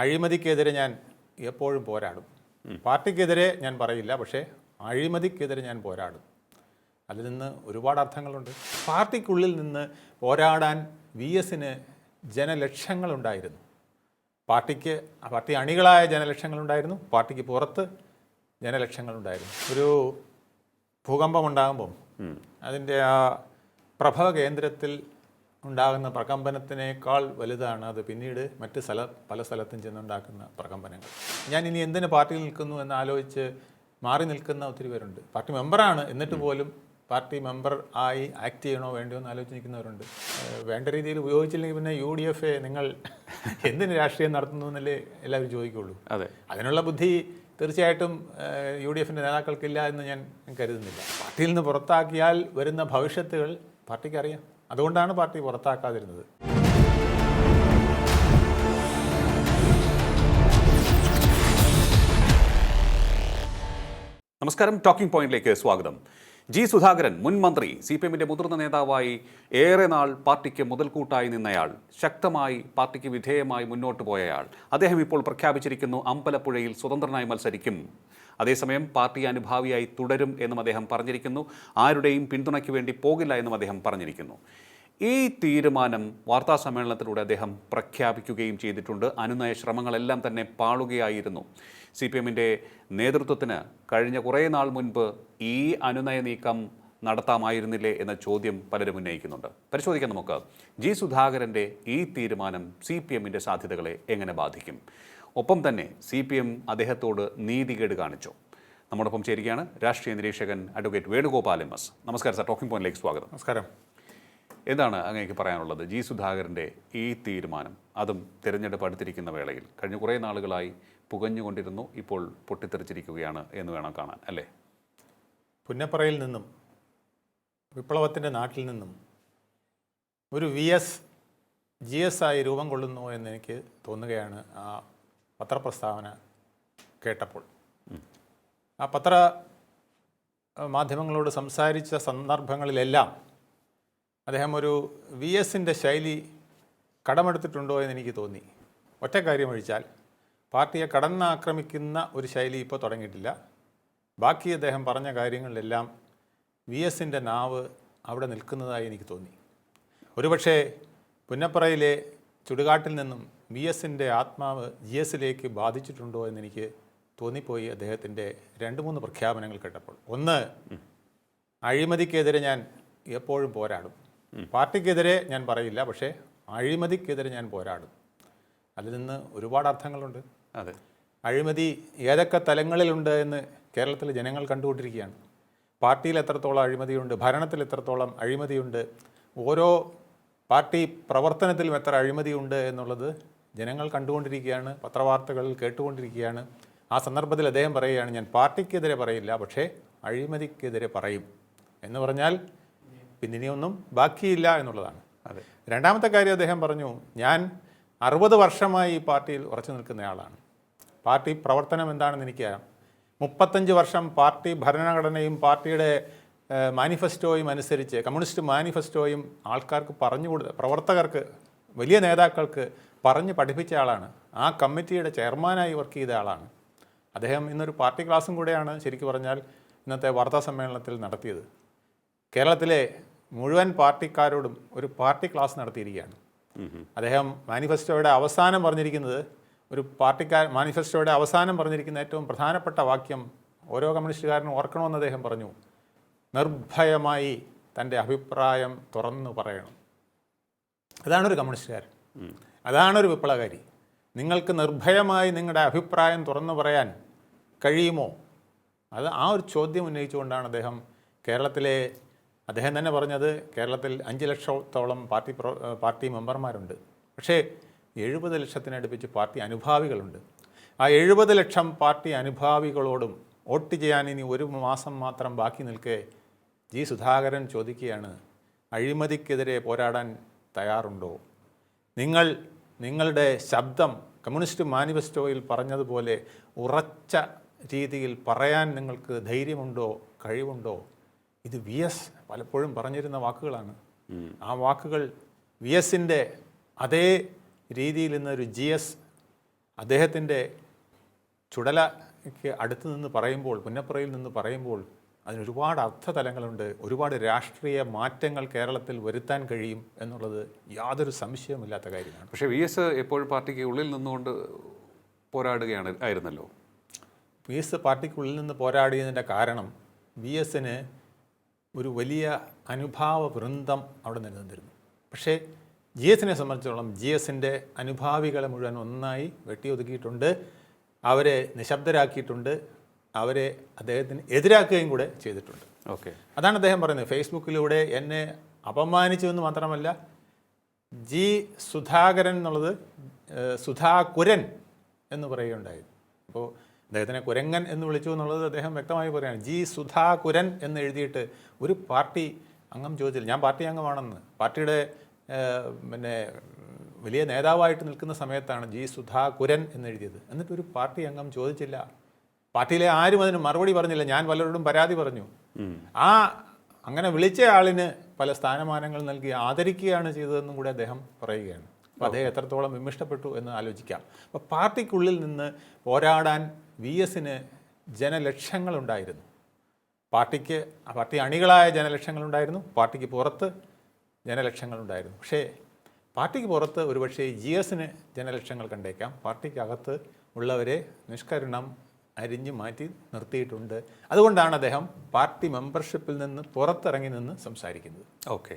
അഴിമതിക്കെതിരെ ഞാൻ എപ്പോഴും പോരാടും. പാർട്ടിക്കെതിരെ ഞാൻ പറയില്ല, പക്ഷേ അഴിമതിക്കെതിരെ ഞാൻ പോരാടും. അതിൽ നിന്ന് ഒരുപാട് അർത്ഥങ്ങളുണ്ട്. പാർട്ടിക്കുള്ളിൽ നിന്ന് പോരാടാൻ VSന് ജനലക്ഷങ്ങളുണ്ടായിരുന്നു. പാർട്ടി അണികളായ ജനലക്ഷങ്ങളുണ്ടായിരുന്നു, പാർട്ടിക്ക് പുറത്ത് ജനലക്ഷങ്ങളുണ്ടായിരുന്നു. ഒരു ഭൂകമ്പമുണ്ടാകുമ്പം അതിൻ്റെ ആ പ്രഭവ കേന്ദ്രത്തിൽ ഉണ്ടാകുന്ന പ്രകമ്പനത്തിനേക്കാൾ വലുതാണ് അത് പിന്നീട് പല സ്ഥലത്തും ചെന്നുണ്ടാക്കുന്ന പ്രകമ്പനങ്ങൾ. ഞാൻ ഇനി എന്തിന് പാർട്ടിയിൽ നിൽക്കുന്നു എന്ന് ആലോചിച്ച് മാറി നിൽക്കുന്ന ഒത്തിരി പേരുണ്ട്. പാർട്ടി മെമ്പറാണ്, എന്നിട്ട് പോലും പാർട്ടി മെമ്പർ ആയി ആക്ട് ചെയ്യണോ വേണ്ടയോ എന്ന് ആലോചിച്ച് നിൽക്കുന്നവരുണ്ട്. വേണ്ട രീതിയിൽ ഉപയോഗിച്ചില്ലെങ്കിൽ പിന്നെ UDF നിങ്ങൾ എന്തിന് രാഷ്ട്രീയം നടത്തുന്നു എന്നല്ലേ എല്ലാവരും ചോദിക്കുള്ളൂ. അതെ, അതിനുള്ള ബുദ്ധി തീർച്ചയായിട്ടും UDFൻ്റെ നേതാക്കൾക്കില്ല എന്ന് ഞാൻ കരുതുന്നില്ല. പാർട്ടിയിൽ നിന്ന് പുറത്താക്കിയാൽ വരുന്ന ഭവിഷ്യത്തുകൾ പാർട്ടിക്കറിയാം. അതുകൊണ്ടാണ് പാർട്ടി പുറത്താക്കാതിരുന്നത്. നമസ്കാരം. ടോക്കിംഗ് പോയിന്റിലേക്ക് സ്വാഗതം. സുധാകരൻ, മുൻ മന്ത്രി, CPMന്റെ മുതിർന്ന നേതാവായി ഏറെ നാൾ പാർട്ടിക്ക് മുതൽക്കൂട്ടായി നിന്നയാൾ, ശക്തമായി പാർട്ടിക്ക് വിധേയമായി മുന്നോട്ട് പോയയാൾ. അദ്ദേഹം ഇപ്പോൾ പ്രഖ്യാപിച്ചിരിക്കുന്നു അമ്പലപ്പുഴയിൽ സ്വതന്ത്രനായി മത്സരിക്കും. അതേസമയം പാർട്ടി അനുഭാവിയായി തുടരും എന്നും അദ്ദേഹം പറഞ്ഞിരിക്കുന്നു. ആരുടെയും പിന്തുണയ്ക്ക് വേണ്ടി പോകില്ല എന്നും അദ്ദേഹം പറഞ്ഞിരിക്കുന്നു. ഈ തീരുമാനം വാർത്താ സമ്മേളനത്തിലൂടെ അദ്ദേഹം പ്രഖ്യാപിക്കുകയും ചെയ്തിട്ടുണ്ട്. അനുനയ ശ്രമങ്ങളെല്ലാം തന്നെ പാളുകയായിരുന്നു. CPMന്റെ നേതൃത്വത്തിന് കഴിഞ്ഞ കുറേ നാൾ മുൻപ് ഈ അനുനയ നീക്കം നടത്താമായിരുന്നില്ലേ എന്ന ചോദ്യം പലരും ഉന്നയിക്കുന്നുണ്ട്. പരിശോധിക്കാൻ നമുക്ക് സുധാകരൻ്റെ ഈ തീരുമാനം CPMന്റെ സാധ്യതകളെ എങ്ങനെ ബാധിക്കും. ഒപ്പം തന്നെ CPM അദ്ദേഹത്തോട് നീതികേട് കാണിച്ചു. നമ്മോടൊപ്പം ചേരുകയാണ് രാഷ്ട്രീയ നിരീക്ഷകൻ അഡ്വക്കേറ്റ് വേണുഗോപാൽ MS. നമസ്കാരം സർ, ടോക്കിംഗ് പോയിന്റിലേക്ക് സ്വാഗതം. നമസ്കാരം. എന്താണ് അങ്ങേക്ക് പറയാനുള്ളത്? സുധാകരൻ്റെ ഈ തീരുമാനം, അതും തിരഞ്ഞെടുപ്പ് അടുത്തിരിക്കുന്ന വേളയിൽ കഴിഞ്ഞ കുറേ നാളുകളായി പുകഞ്ഞുകൊണ്ടിരുന്നു, ഇപ്പോൾ പൊട്ടിത്തെറിച്ചിരിക്കുകയാണ് എന്ന് വേണം കാണാൻ, അല്ലേ? പുന്നപ്പറയിൽ നിന്നും വിപ്ലവത്തിൻ്റെ നാട്ടിൽ നിന്നും ഒരു VS GS ആയി രൂപം കൊള്ളുന്നു എന്നെനിക്ക് തോന്നുകയാണ് ആ പത്രപ്രസ്താവന കേട്ടപ്പോൾ. ആ മാധ്യമങ്ങളോട് സംസാരിച്ച സന്ദർഭങ്ങളിലെല്ലാം അദ്ദേഹം ഒരു VSൻ്റെ ശൈലി കടമെടുത്തിട്ടുണ്ടോ എന്ന് എനിക്ക് തോന്നി. ഒറ്റ കാര്യം ഒഴിച്ചാൽ പാർട്ടിയെ കടന്നാക്രമിക്കുന്ന ഒരു ശൈലി ഇപ്പോൾ തുടങ്ങിയിട്ടില്ല. ബാക്കി അദ്ദേഹം പറഞ്ഞ കാര്യങ്ങളിലെല്ലാം VSൻ്റെ നാവ് അവിടെ നിൽക്കുന്നതായി എനിക്ക് തോന്നി. ഒരുപക്ഷെ പുന്നപ്പറയിലെ ചുടുകാട്ടിൽ നിന്നും VSൻ്റെ ആത്മാവ് GSലേക്ക് ബാധിച്ചിട്ടുണ്ടോ എന്നെനിക്ക് തോന്നിപ്പോയി അദ്ദേഹത്തിൻ്റെ 2-3 പ്രഖ്യാപനങ്ങൾ കേട്ടപ്പോൾ. ഒന്ന്, അഴിമതിക്കെതിരെ ഞാൻ എപ്പോഴും പോരാടും. പാർട്ടിക്കെതിരെ ഞാൻ പറയില്ല, പക്ഷേ അഴിമതിക്കെതിരെ ഞാൻ പോരാടും. അതിൽ നിന്ന് ഒരുപാട് അർത്ഥങ്ങളുണ്ട്. അതെ, അഴിമതി ഏതൊക്കെ തലങ്ങളിലുണ്ട് എന്ന് കേരളത്തിലെ ജനങ്ങൾ കണ്ടുകൊണ്ടിരിക്കുകയാണ്. പാർട്ടിയിൽ എത്രത്തോളം അഴിമതിയുണ്ട്, ഭരണത്തിൽ എത്രത്തോളം അഴിമതിയുണ്ട്, ഓരോ പാർട്ടി പ്രവർത്തനത്തിലും എത്ര അഴിമതിയുണ്ട് എന്നുള്ളത് ജനങ്ങൾ കണ്ടുകൊണ്ടിരിക്കുകയാണ്, പത്രവാർത്തകളിൽ കേട്ടുകൊണ്ടിരിക്കുകയാണ്. ആ സന്ദർഭത്തിൽ അദ്ദേഹം പറയുകയാണ്, ഞാൻ പാർട്ടിക്കെതിരെ പറയില്ല, പക്ഷേ അഴിമതിക്കെതിരെ പറയും എന്ന് പറഞ്ഞാൽ പിന്നെ ഇനിയൊന്നും ബാക്കിയില്ല എന്നുള്ളതാണ്. അതെ. രണ്ടാമത്തെ കാര്യം അദ്ദേഹം പറഞ്ഞു, ഞാൻ 60 വർഷമായി ഈ പാർട്ടിയിൽ ഉറച്ചു നിൽക്കുന്നയാളാണ്. പാർട്ടി പ്രവർത്തനം എന്താണെന്ന് എനിക്കറിയാം. 35 വർഷം പാർട്ടി ഭരണഘടനയും പാർട്ടിയുടെ മാനിഫെസ്റ്റോയും അനുസരിച്ച്, കമ്മ്യൂണിസ്റ്റ് മാനിഫെസ്റ്റോയും ആൾക്കാർക്ക് പ്രവർത്തകർക്ക്, വലിയ നേതാക്കൾക്ക് പറഞ്ഞ് പഠിപ്പിച്ച ആളാണ്. ആ കമ്മിറ്റിയുടെ ചെയർമാനായി വർക്ക് ചെയ്ത ആളാണ് അദ്ദേഹം. ഇന്നൊരു പാർട്ടി ക്ലാസ്സും കൂടെയാണ് ശരിക്കും പറഞ്ഞാൽ ഇന്നത്തെ വാർത്താ സമ്മേളനത്തിൽ നടത്തിയത്. കേരളത്തിലെ മുഴുവൻ പാർട്ടിക്കാരോടും ഒരു പാർട്ടി ക്ലാസ് നടത്തിയിരിക്കുകയാണ് അദ്ദേഹം. മാനിഫെസ്റ്റോയുടെ അവസാനം പറഞ്ഞിരിക്കുന്നത്, മാനിഫെസ്റ്റോയുടെ അവസാനം പറഞ്ഞിരിക്കുന്ന ഏറ്റവും പ്രധാനപ്പെട്ട വാക്യം ഓരോ കമ്മ്യൂണിസ്റ്റുകാരനും ഓർക്കണമെന്ന് അദ്ദേഹം പറഞ്ഞു, നിർഭയമായി തൻ്റെ അഭിപ്രായം തുറന്നു പറയണം. അതാണൊരു കമ്മ്യൂണിസ്റ്റുകാരൻ, അതാണൊരു വിപ്ലവകാരി. നിങ്ങൾക്ക് നിർഭയമായി നിങ്ങളുടെ അഭിപ്രായം തുറന്നു പറയാൻ കഴിയുമോ? ആ ഒരു ചോദ്യം ഉന്നയിച്ചുകൊണ്ടാണ് അദ്ദേഹം അദ്ദേഹം തന്നെ പറഞ്ഞത്, കേരളത്തിൽ 5 ലക്ഷത്തോളം പാർട്ടി മെമ്പർമാരുണ്ട്, പക്ഷേ 70 ലക്ഷത്തിനടുപ്പിച്ച് പാർട്ടി അനുഭാവികളുണ്ട്. ആ 70 ലക്ഷം പാർട്ടി അനുഭാവികളോടും വോട്ട് ചെയ്യാൻ ഇനി 1 മാസം മാത്രം ബാക്കി നിൽക്കെ സുധാകരൻ ചോദിക്കുകയാണ്, അഴിമതിക്കെതിരെ പോരാടാൻ തയ്യാറുണ്ടോ? നിങ്ങളുടെ ശബ്ദം കമ്മ്യൂണിസ്റ്റ് മാനിഫെസ്റ്റോയിൽ പറഞ്ഞതുപോലെ ഉറച്ച രീതിയിൽ പറയാൻ നിങ്ങൾക്ക് ധൈര്യമുണ്ടോ, കഴിവുണ്ടോ? ഇത് VS പലപ്പോഴും പറഞ്ഞിരുന്ന വാക്കുകളാണ്. ആ വാക്കുകൾ VSൻ്റെ അതേ രീതിയിൽ ഇന്നൊരു GS അദ്ദേഹത്തിൻ്റെ ചുടലയ്ക്ക് അടുത്ത് നിന്ന് പറയുമ്പോൾ, പുന്നപ്പുറയിൽ നിന്ന് പറയുമ്പോൾ അതിനൊരുപാട് അർത്ഥതലങ്ങളുണ്ട്. ഒരുപാട് രാഷ്ട്രീയ മാറ്റങ്ങൾ കേരളത്തിൽ വരുത്താൻ കഴിയും എന്നുള്ളത് യാതൊരു സംശയവുമില്ലാത്ത കാര്യമാണ്. പക്ഷേ VS എപ്പോഴും പാർട്ടിക്ക് ഉള്ളിൽ നിന്നുകൊണ്ട് ആയിരുന്നല്ലോ. VS പാർട്ടിക്കുള്ളിൽ നിന്ന് പോരാടിയതിൻ്റെ കാരണം VSന് ഒരു വലിയ അനുഭാവ വൃന്ദം അവിടെ നിലനിന്നിരുന്നു. പക്ഷേ GSനെ സംബന്ധിച്ചിടത്തോളം GSൻ്റെ അനുഭാവികളെ മുഴുവൻ ഒന്നായി വെട്ടിയൊതുക്കിയിട്ടുണ്ട്, അവരെ നിശബ്ദരാക്കിയിട്ടുണ്ട്, അവരെ അദ്ദേഹത്തിന് എതിരാക്കുകയും കൂടെ ചെയ്തിട്ടുണ്ട്. ഓക്കെ, അതാണ് അദ്ദേഹം പറയുന്നത്. ഫേസ്ബുക്കിലൂടെ എന്നെ അപമാനിച്ചു എന്ന് മാത്രമല്ല, ജി സുധാകരൻ എന്നുള്ളത് സുധാകുരൻ എന്ന് പറയുകയുണ്ടായി. അപ്പോൾ അദ്ദേഹത്തിനെ കുരങ്ങൻ എന്ന് വിളിച്ചു എന്നുള്ളത് അദ്ദേഹം വ്യക്തമായി പറയുകയാണ്. ജി സുധാകുരൻ എന്ന് എഴുതിയിട്ട് ഒരു പാർട്ടി അംഗം ചോദിച്ചില്ല. ഞാൻ പാർട്ടി അംഗമാണെന്ന്, പാർട്ടിയുടെ വലിയ നേതാവായിട്ട് നിൽക്കുന്ന സമയത്താണ് ജി സുധാകുരൻ എന്ന് എഴുതിയത്. എന്നിട്ടൊരു പാർട്ടി അംഗം ചോദിച്ചില്ല. പാർട്ടിയിലെ ആരും അതിന് മറുപടി പറഞ്ഞില്ല. ഞാൻ പലരോടും പരാതി പറഞ്ഞു. അങ്ങനെ വിളിച്ച ആളിന് പല സ്ഥാനമാനങ്ങൾ നൽകി ആദരിക്കുകയാണ് ചെയ്തതെന്നും കൂടി അദ്ദേഹം പറയുകയാണ്. അപ്പോൾ അദ്ദേഹം എത്രത്തോളം വിമിഷ്ടപ്പെട്ടു എന്ന് ആലോചിക്കാം. അപ്പോൾ പാർട്ടിക്കുള്ളിൽ നിന്ന് പോരാടാൻ VSന് ജനലക്ഷങ്ങളുണ്ടായിരുന്നു. പാർട്ടി അണികളായ ജനലക്ഷങ്ങളുണ്ടായിരുന്നു, പാർട്ടിക്ക് പുറത്ത് ജനലക്ഷങ്ങളുണ്ടായിരുന്നു. പക്ഷേ പാർട്ടിക്ക് പുറത്ത് ഒരുപക്ഷെ GSന് ജനലക്ഷങ്ങൾ കണ്ടേക്കാം, പാർട്ടിക്കകത്ത് ഉള്ളവരെ നിഷ്കരുണം അരിഞ്ഞു മാറ്റി നിർത്തിയിട്ടുണ്ട്. അതുകൊണ്ടാണ് അദ്ദേഹം പാർട്ടി മെമ്പർഷിപ്പിൽ നിന്ന് പുറത്തിറങ്ങി നിന്ന് സംസാരിക്കുന്നത്. ഓക്കെ,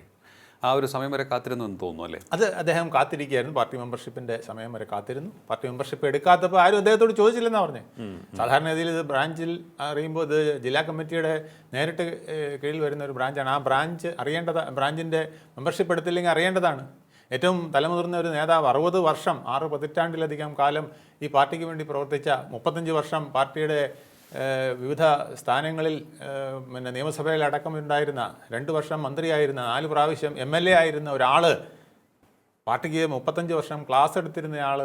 ആ ഒരു സമയം വരെ കാത്തിരുന്നു എന്ന് തോന്നുന്നു അല്ലേ? അത് അദ്ദേഹം കാത്തിരിക്കുകയായിരുന്നു. പാർട്ടി മെമ്പർഷിപ്പിൻ്റെ സമയം വരെ കാത്തിരുന്നു. പാർട്ടി മെമ്പർഷിപ്പ് എടുക്കാത്തപ്പോൾ ആരും അദ്ദേഹത്തോട് ചോദിച്ചില്ലെന്നാണ് പറഞ്ഞത്. സാധാരണഗതിയിൽ ഇത് ബ്രാഞ്ചിൽ അറിയുമ്പോൾ ഇത് ജില്ലാ കമ്മിറ്റിയുടെ നേരിട്ട് കീഴിൽ വരുന്ന ഒരു ബ്രാഞ്ചാണ്. ആ ബ്രാഞ്ചിൻ്റെ മെമ്പർഷിപ്പ് എടുത്തില്ലെങ്കിൽ അറിയേണ്ടതാണ്. ഏറ്റവും തലമുതിർന്ന ഒരു നേതാവ് 60 വർഷം 6 പതിറ്റാണ്ടിലധികം കാലം ഈ പാർട്ടിക്ക് വേണ്ടി പ്രവർത്തിച്ച, 35 വർഷം പാർട്ടിയുടെ വിവിധ സ്ഥാനങ്ങളിൽ നിയമസഭയിൽ അടക്കമുണ്ടായിരുന്ന, 2 വർഷം മന്ത്രിയായിരുന്ന, 4 പ്രാവശ്യം MLA ആയിരുന്ന ഒരാൾ, പാർട്ടിക്ക് 35 വർഷം ക്ലാസ് എടുത്തിരുന്നയാൾ,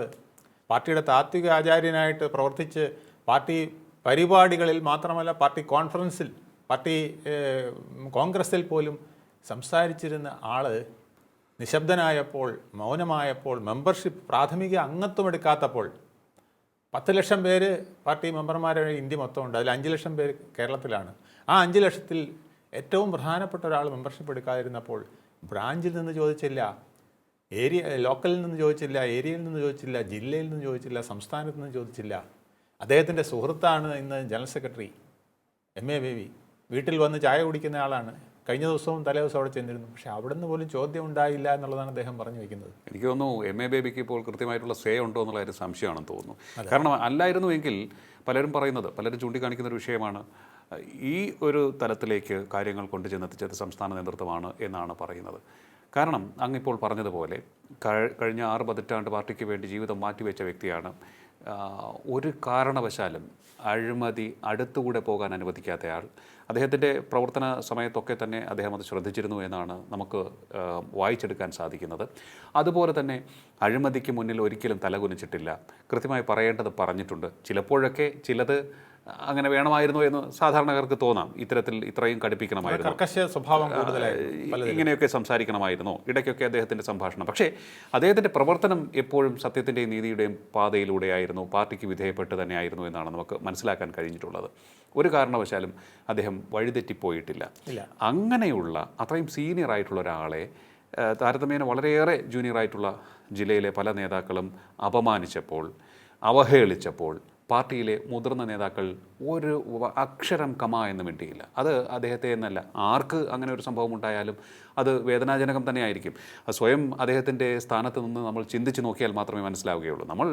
പാർട്ടിയുടെ താത്വിക ആചാര്യനായിട്ട് പ്രവർത്തിച്ച് പാർട്ടി പരിപാടികളിൽ മാത്രമല്ല പാർട്ടി കോൺഫറൻസിൽ, പാർട്ടി കോൺഗ്രസിൽ പോലും സംസാരിച്ചിരുന്ന ആൾ നിശബ്ദനായപ്പോൾ, മൗനമായപ്പോൾ, മെമ്പർഷിപ്പ് പ്രാഥമിക അംഗത്വം എടുക്കാത്തപ്പോൾ, 10 ലക്ഷം പേര് പാർട്ടി മെമ്പർമാരുടെ ഇന്ത്യ മൊത്തമുണ്ട്. അതിൽ 5 ലക്ഷം പേര് കേരളത്തിലാണ്. ആ 5 ലക്ഷത്തിൽ ഏറ്റവും പ്രധാനപ്പെട്ട ഒരാൾ മെമ്പർഷിപ്പ് എടുക്കാതിരുന്നപ്പോൾ ബ്രാഞ്ചിൽ നിന്ന് ചോദിച്ചില്ല, ലോക്കലിൽ നിന്ന് ചോദിച്ചില്ല, ഏരിയയിൽ നിന്ന് ചോദിച്ചില്ല, ജില്ലയിൽ നിന്ന് ചോദിച്ചില്ല, സംസ്ഥാനത്ത് നിന്ന് ചോദിച്ചില്ല. അദ്ദേഹത്തിൻ്റെ സുഹൃത്താണ് ഇന്ന് ജനറൽ സെക്രട്ടറി MA ബേബി. വീട്ടിൽ വന്ന് ചായ കുടിക്കുന്ന ആളാണ്. കഴിഞ്ഞ ദിവസവും തലേ ദിവസം അവിടെ ചെന്നിരുന്നു. പക്ഷേ അവിടെ നിന്ന് പോലും ചോദ്യം ഉണ്ടായില്ല എന്നുള്ളതാണ് അദ്ദേഹം പറഞ്ഞു വയ്ക്കുന്നത്. എനിക്ക് തോന്നുന്നു MA ബേബിക്ക് ഇപ്പോൾ കൃത്യമായിട്ടുള്ള സേ ഉണ്ടോ എന്നുള്ള ഒരു സംശയമാണെന്ന് തോന്നുന്നു. കാരണം അല്ലായിരുന്നുവെങ്കിൽ പലരും ചൂണ്ടിക്കാണിക്കുന്ന ഒരു വിഷയമാണ്, ഈ ഒരു തലത്തിലേക്ക് കാര്യങ്ങൾ കൊണ്ടുചെന്നെത്തിച്ചത് സംസ്ഥാന നേതൃത്വമാണ് എന്നാണ് പറയുന്നത്. കാരണം അങ്ങിപ്പോൾ പറഞ്ഞതുപോലെ കഴിഞ്ഞ 6 പതിറ്റാണ്ട് പാർട്ടിക്ക് വേണ്ടി ജീവിതം മാറ്റിവെച്ച വ്യക്തിയാണ്. ഒരു കാരണവശാലും അഴിമതി അടുത്തുകൂടെ പോകാൻ അനുവദിക്കാത്തയാൾ. അദ്ദേഹത്തിൻ്റെ പ്രവർത്തന സമയത്തൊക്കെ തന്നെ അദ്ദേഹം അത് ശ്രദ്ധിച്ചിരുന്നു എന്നാണ് നമുക്ക് വായിച്ചെടുക്കാൻ സാധിക്കുന്നത്. അതുപോലെ തന്നെ അഴിമതിക്ക് മുന്നിൽ ഒരിക്കലും തലകുനിച്ചിട്ടില്ല. കൃത്യമായി പറയേണ്ടത് പറഞ്ഞിട്ടുണ്ട്. ചിലപ്പോഴൊക്കെ ചിലത് അങ്ങനെ വേണമായിരുന്നു എന്ന് സാധാരണക്കാർക്ക് തോന്നാം. ഇത്രയും കടുപ്പിക്കണമായിരുന്നു, ഇങ്ങനെയൊക്കെ സംസാരിക്കണമായിരുന്നു ഇടയ്ക്കൊക്കെ അദ്ദേഹത്തിൻ്റെ സംഭാഷണം. പക്ഷേ അദ്ദേഹത്തിൻ്റെ പ്രവർത്തനം എപ്പോഴും സത്യത്തിൻ്റെയും നീതിയുടെയും പാതയിലൂടെയായിരുന്നു, പാർട്ടിക്ക് വിധേയപ്പെട്ട് തന്നെയായിരുന്നു എന്നാണ് നമുക്ക് മനസ്സിലാക്കാൻ കഴിഞ്ഞിട്ടുള്ളത്. ഒരു കാരണവശാലും അദ്ദേഹം വഴിതെറ്റിപ്പോയിട്ടില്ല. അങ്ങനെയുള്ള അത്രയും സീനിയർ ആയിട്ടുള്ള ഒരാളെ താരതമ്യേന വളരെയേറെ ജൂനിയറായിട്ടുള്ള ജില്ലയിലെ പല നേതാക്കളും അപമാനിച്ചപ്പോൾ, അവഹേളിച്ചപ്പോൾ പാർട്ടിയിലെ മുതിർന്ന നേതാക്കൾ ഒരു അക്ഷരം കമ എന്ന് മിണ്ടിയില്ല. അത് അദ്ദേഹത്തെ എന്നല്ല, ആർക്ക് അങ്ങനെ ഒരു സംഭവം ഉണ്ടായാലും അത് വേദനാജനകം തന്നെയായിരിക്കും. സ്വയം അദ്ദേഹത്തിൻ്റെ സ്ഥാനത്ത് നിന്ന് നമ്മൾ ചിന്തിച്ച് നോക്കിയാൽ മാത്രമേ മനസ്സിലാവുകയുള്ളൂ. നമ്മൾ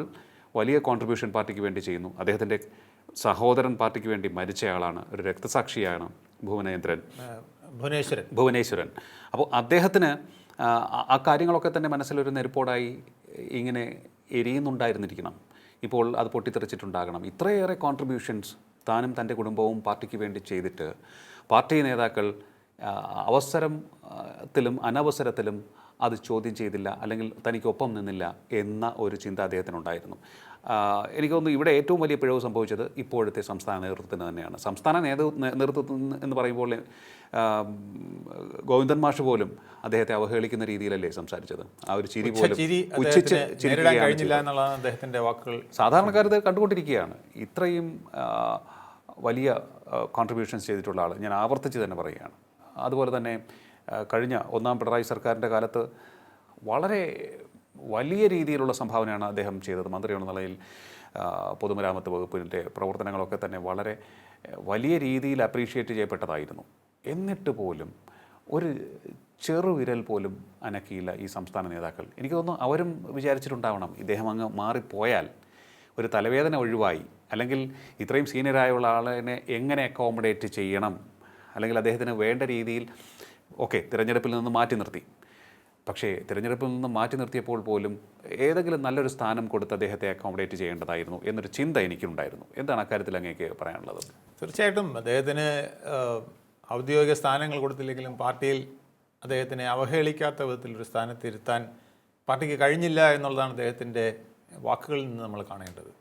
വലിയ കോൺട്രിബ്യൂഷൻ പാർട്ടിക്ക് വേണ്ടി ചെയ്യുന്നു. അദ്ദേഹത്തിൻ്റെ സഹോദരൻ പാർട്ടിക്ക് വേണ്ടി മരിച്ചയാളാണ്, ഒരു രക്തസാക്ഷിയാണ് ഭുവനേശ്വരൻ. അപ്പോൾ അദ്ദേഹത്തിന് ആ കാര്യങ്ങളൊക്കെ തന്നെ മനസ്സിലൊരു നെരുപ്പോടായി ഇങ്ങനെ എരിയുന്നുണ്ടായിരുന്നിരിക്കണം. ഇപ്പോൾ അത് പൊട്ടിത്തെറിച്ചിട്ടുണ്ടാകണം. ഇത്രയേറെ കോൺട്രിബ്യൂഷൻസ് താനും തൻ്റെ കുടുംബവും പാർട്ടിക്ക് വേണ്ടി ചെയ്തിട്ട് പാർട്ടി നേതാക്കൾ അവസരത്തിലും അനവസരത്തിലും അത് ചോദ്യം ചെയ്തില്ല, അല്ലെങ്കിൽ തനിക്കൊപ്പം നിന്നില്ല എന്ന ഒരു ചിന്ത അദ്ദേഹത്തിനുണ്ടായിരുന്നു. എനിക്ക് തോന്നുന്നു ഇവിടെ ഏറ്റവും വലിയ പിഴവ് സംഭവിച്ചത് ഇപ്പോഴത്തെ സംസ്ഥാന നേതൃത്വത്തിന് തന്നെയാണ്. സംസ്ഥാന നേതൃത്വത്തിന് എന്ന് പറയുമ്പോൾ ഗോവിന്ദൻ മാഷ് പോലും അദ്ദേഹത്തെ അവഹേളിക്കുന്ന രീതിയിലല്ലേ സംസാരിച്ചത്. ആ ഒരു ചിരി പോലും പുച്ഛിച്ച് കഴിഞ്ഞില്ല എന്നുള്ളതാണ് അദ്ദേഹത്തിൻ്റെ വാക്കുകൾ. സാധാരണക്കാരത് കണ്ടുകൊണ്ടിരിക്കുകയാണ്. ഇത്രയും വലിയ കോൺട്രിബ്യൂഷൻസ് ചെയ്തിട്ടുള്ള ആൾ, ഞാൻ ആവർത്തിച്ച് തന്നെ പറയുകയാണ്. അതുപോലെ തന്നെ കഴിഞ്ഞ ഒന്നാം പിണറായി സർക്കാരിൻ്റെ കാലത്ത് വളരെ വലിയ രീതിയിലുള്ള സംഭാവനയാണ് അദ്ദേഹം ചെയ്തത്. മന്ത്രി എന്ന നിലയിൽ പൊതുമരാമത്ത് വകുപ്പിൻ്റെ പ്രവർത്തനങ്ങളൊക്കെ തന്നെ വളരെ വലിയ രീതിയിൽ അപ്രീഷിയേറ്റ് ചെയ്യപ്പെട്ടതായിരുന്നു. എന്നിട്ട് പോലും ഒരു ചെറുവിരൽ പോലും അനക്കിയില്ല ഈ സംസ്ഥാന നേതാക്കൾ. എനിക്ക് തോന്നുന്നു അവരും വിചാരിച്ചിട്ടുണ്ടാവണം ഇദ്ദേഹം അങ്ങ് മാറിപ്പോയാൽ ഒരു തലവേദന ഒഴിവായി, അല്ലെങ്കിൽ ഇത്രയും സീനിയറായുള്ള ആളിനെ എങ്ങനെ അക്കോമഡേറ്റ് ചെയ്യണം, അല്ലെങ്കിൽ അദ്ദേഹത്തിന് വേണ്ട രീതിയിൽ തിരഞ്ഞെടുപ്പിൽ നിന്ന് മാറ്റി നിർത്തി. പക്ഷേ തിരഞ്ഞെടുപ്പിൽ നിന്ന് മാറ്റി നിർത്തിയപ്പോൾ പോലും ഏതെങ്കിലും നല്ലൊരു സ്ഥാനം കൊടുത്ത് അദ്ദേഹത്തെ അക്കോമഡേറ്റ് ചെയ്യേണ്ടതായിരുന്നു എന്നൊരു ചിന്ത എനിക്കുണ്ടായിരുന്നു. എന്താണ് അക്കാര്യത്തിൽ അങ്ങേക്ക് പറയാനുള്ളത്? തീർച്ചയായിട്ടും അദ്ദേഹത്തിന് ഔദ്യോഗിക സ്ഥാനങ്ങൾ കൊടുത്തില്ലെങ്കിലും പാർട്ടിയിൽ അദ്ദേഹത്തിനെ അവഹേളിക്കാത്ത വിധത്തിലൊരു സ്ഥാനത്തിരുത്താൻ പാർട്ടിക്ക് കഴിഞ്ഞില്ല എന്നുള്ളതാണ് അദ്ദേഹത്തിൻ്റെ വാക്കുകളിൽ നിന്ന് നമ്മൾ കാണേണ്ടത്.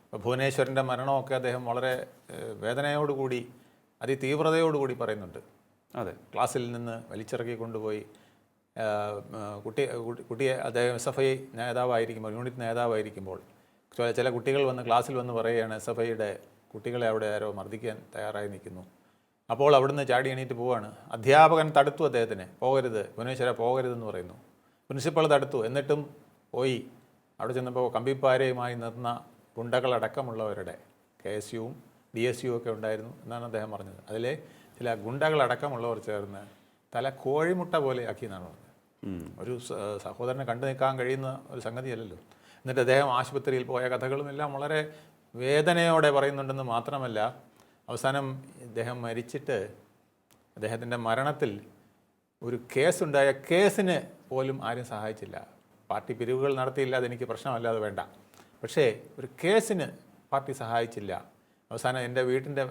ഇപ്പോൾ ഭുവനേശ്വരൻ്റെ മരണമൊക്കെ അദ്ദേഹം വളരെ വേദനയോടുകൂടി അതിതീവ്രതയോടുകൂടി പറയുന്നുണ്ട്. അതെ, ക്ലാസ്സിൽ നിന്ന് വലിച്ചിറക്കി കൊണ്ടുപോയി കുട്ടിയെ അദ്ദേഹം SFI നേതാവായിരിക്കുമ്പോൾ, യൂണിറ്റ് നേതാവായിരിക്കുമ്പോൾ ചില കുട്ടികൾ വന്ന് ക്ലാസ്സിൽ വന്ന് പറയുകയാണ് SFIയുടെ കുട്ടികളെ അവിടെ ആരോ മർദ്ദിക്കാൻ തയ്യാറായി നിൽക്കുന്നു. അപ്പോൾ അവിടുന്ന് ചാടി എണീറ്റ് പോവാണ്. അധ്യാപകൻ തടുത്തു അദ്ദേഹത്തിനെ, പോകരുത് ഭുവനേശ്വര പോകരുതെന്ന് പറയുന്നു. പ്രിൻസിപ്പൾ തടുത്തു, എന്നിട്ടും പോയി. അവിടെ ചെന്നപ്പോൾ കമ്പിപ്പാരയുമായി നിന്ന ഗുണ്ടകളടക്കമുള്ളവരുടെ KSUവും DSU ഒക്കെ ഉണ്ടായിരുന്നു എന്നാണ് അദ്ദേഹം പറഞ്ഞത്. അതിലെ ചില ഗുണ്ടകളടക്കമുള്ളവർ ചേർന്ന് തല കോഴിമുട്ട പോലെ ആക്കി എന്നാണ് പറഞ്ഞത്. ഒരു സഹോദരനെ കണ്ടു നിൽക്കാൻ കഴിയുന്ന ഒരു സംഗതിയല്ലല്ലോ. എന്നിട്ട് അദ്ദേഹം ആശുപത്രിയിൽ പോയ കഥകളും എല്ലാം വളരെ വേദനയോടെ പറയുന്നുണ്ടെന്ന് മാത്രമല്ല, അവസാനം ഇദ്ദേഹം മരിച്ചിട്ട് അദ്ദേഹത്തിൻ്റെ മരണത്തിൽ ഒരു കേസുണ്ടായ കേസിന് പോലും ആരും സഹായിച്ചില്ല. പാർട്ടി പിരിവുകൾ നടത്തിയില്ല, അതെനിക്ക് പ്രശ്നമല്ലാതെ വേണ്ട. പക്ഷേ ഒരു കേസിന് പാർട്ടി സഹായിച്ചില്ല. അവസാനം എൻ്റെ വീട്ടിൻ്റെ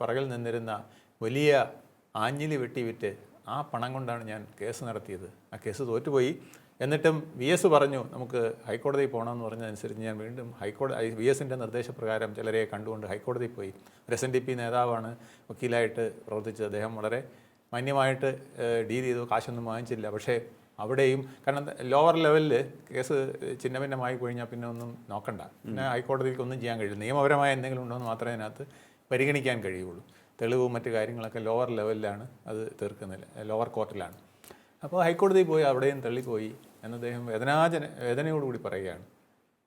പുറകിൽ നിന്നിരുന്ന വലിയ ആഞ്ഞിലി വെട്ടി ആ പണം കൊണ്ടാണ് ഞാൻ കേസ് നടത്തിയത്. ആ കേസ് തോറ്റുപോയി. എന്നിട്ടും VS പറഞ്ഞു നമുക്ക് ഹൈക്കോടതിയിൽ പോകണമെന്ന് പറഞ്ഞതനുസരിച്ച് ഞാൻ വീണ്ടും VSൻ്റെ നിർദ്ദേശപ്രകാരം ചിലരെ കണ്ടുകൊണ്ട് ഹൈക്കോടതിയിൽ പോയി. ഒരു SNDP നേതാവാണ്, വക്കീലായിട്ട് പ്രവർത്തിച്ചത്. അദ്ദേഹം വളരെ മാന്യമായിട്ട് ഡീൽ ചെയ്തു, കാശൊന്നും വാങ്ങിച്ചില്ല. പക്ഷേ അവിടെയും, കാരണം ലോവർ ലെവലിൽ കേസ് ഛിന്നഭിന്നമായി കഴിഞ്ഞാൽ പിന്നെ ഒന്നും നോക്കണ്ട, പിന്നെ ഹൈക്കോടതിക്ക് ഒന്നും ചെയ്യാൻ കഴിയില്ല. നിയമപരമായ എന്തെങ്കിലും ഉണ്ടോ എന്ന് മാത്രമേ അതിനകത്ത് പരിഗണിക്കാൻ കഴിയുള്ളൂ. തെളിവും മറ്റു കാര്യങ്ങളൊക്കെ ലോവർ ലെവലിലാണ് അത് തീർക്കുന്നില്ല, ലോവർ കോർട്ടിലാണ്. അപ്പോൾ ഹൈക്കോടതിയിൽ പോയി അവിടെയും തള്ളിപ്പോയി എന്ന് അദ്ദേഹം വേദനയോടുകൂടി പറയുകയാണ്.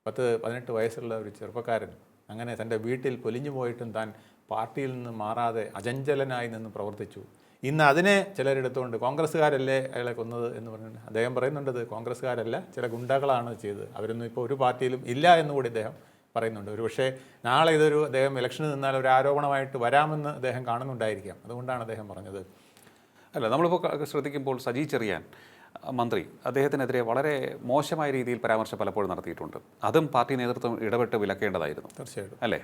18 വയസ്സുള്ള ഒരു ചെറുപ്പക്കാരൻ അങ്ങനെ തൻ്റെ വീട്ടിൽ പൊലിഞ്ഞു പോയിട്ടും താൻ പാർട്ടിയിൽ നിന്ന് മാറാതെ അചഞ്ചലനായി നിന്ന് പ്രവർത്തിച്ചു. ഇന്ന് അതിനെ ചിലരെടുത്തുകൊണ്ട് കോൺഗ്രസ്സുകാരല്ലേ അയാളെ കൊന്നത് എന്ന് പറഞ്ഞു അദ്ദേഹം പറയുന്നുണ്ടത് കോൺഗ്രസ്സുകാരല്ല, ചില ഗുണ്ടകളാണ് ചെയ്തത്. അവരൊന്നും ഇപ്പോൾ ഒരു പാർട്ടിയിലും ഇല്ല എന്നുകൂടി അദ്ദേഹം പറയുന്നുണ്ട്. ഒരു പക്ഷേ നാളെ ഇതൊരു അദ്ദേഹം ഇലക്ഷന് നിന്നാൽ ഒരു ആരോപണമായിട്ട് വരാമെന്ന് അദ്ദേഹം കാണുന്നുണ്ടായിരിക്കാം. അതുകൊണ്ടാണ് അദ്ദേഹം പറഞ്ഞത്. അല്ല, നമ്മളിപ്പോൾ ശ്രദ്ധിക്കുമ്പോൾ സജി ചെറിയാൻ മന്ത്രി അദ്ദേഹത്തിനെതിരെ വളരെ മോശമായ രീതിയിൽ പരാമർശം പലപ്പോഴും നടത്തിയിട്ടുണ്ട്. അതും പാർട്ടി നേതൃത്വം ഇടപെട്ട് വിലക്കേണ്ടതായിരുന്നു. തീർച്ചയായിട്ടും അല്ലേ?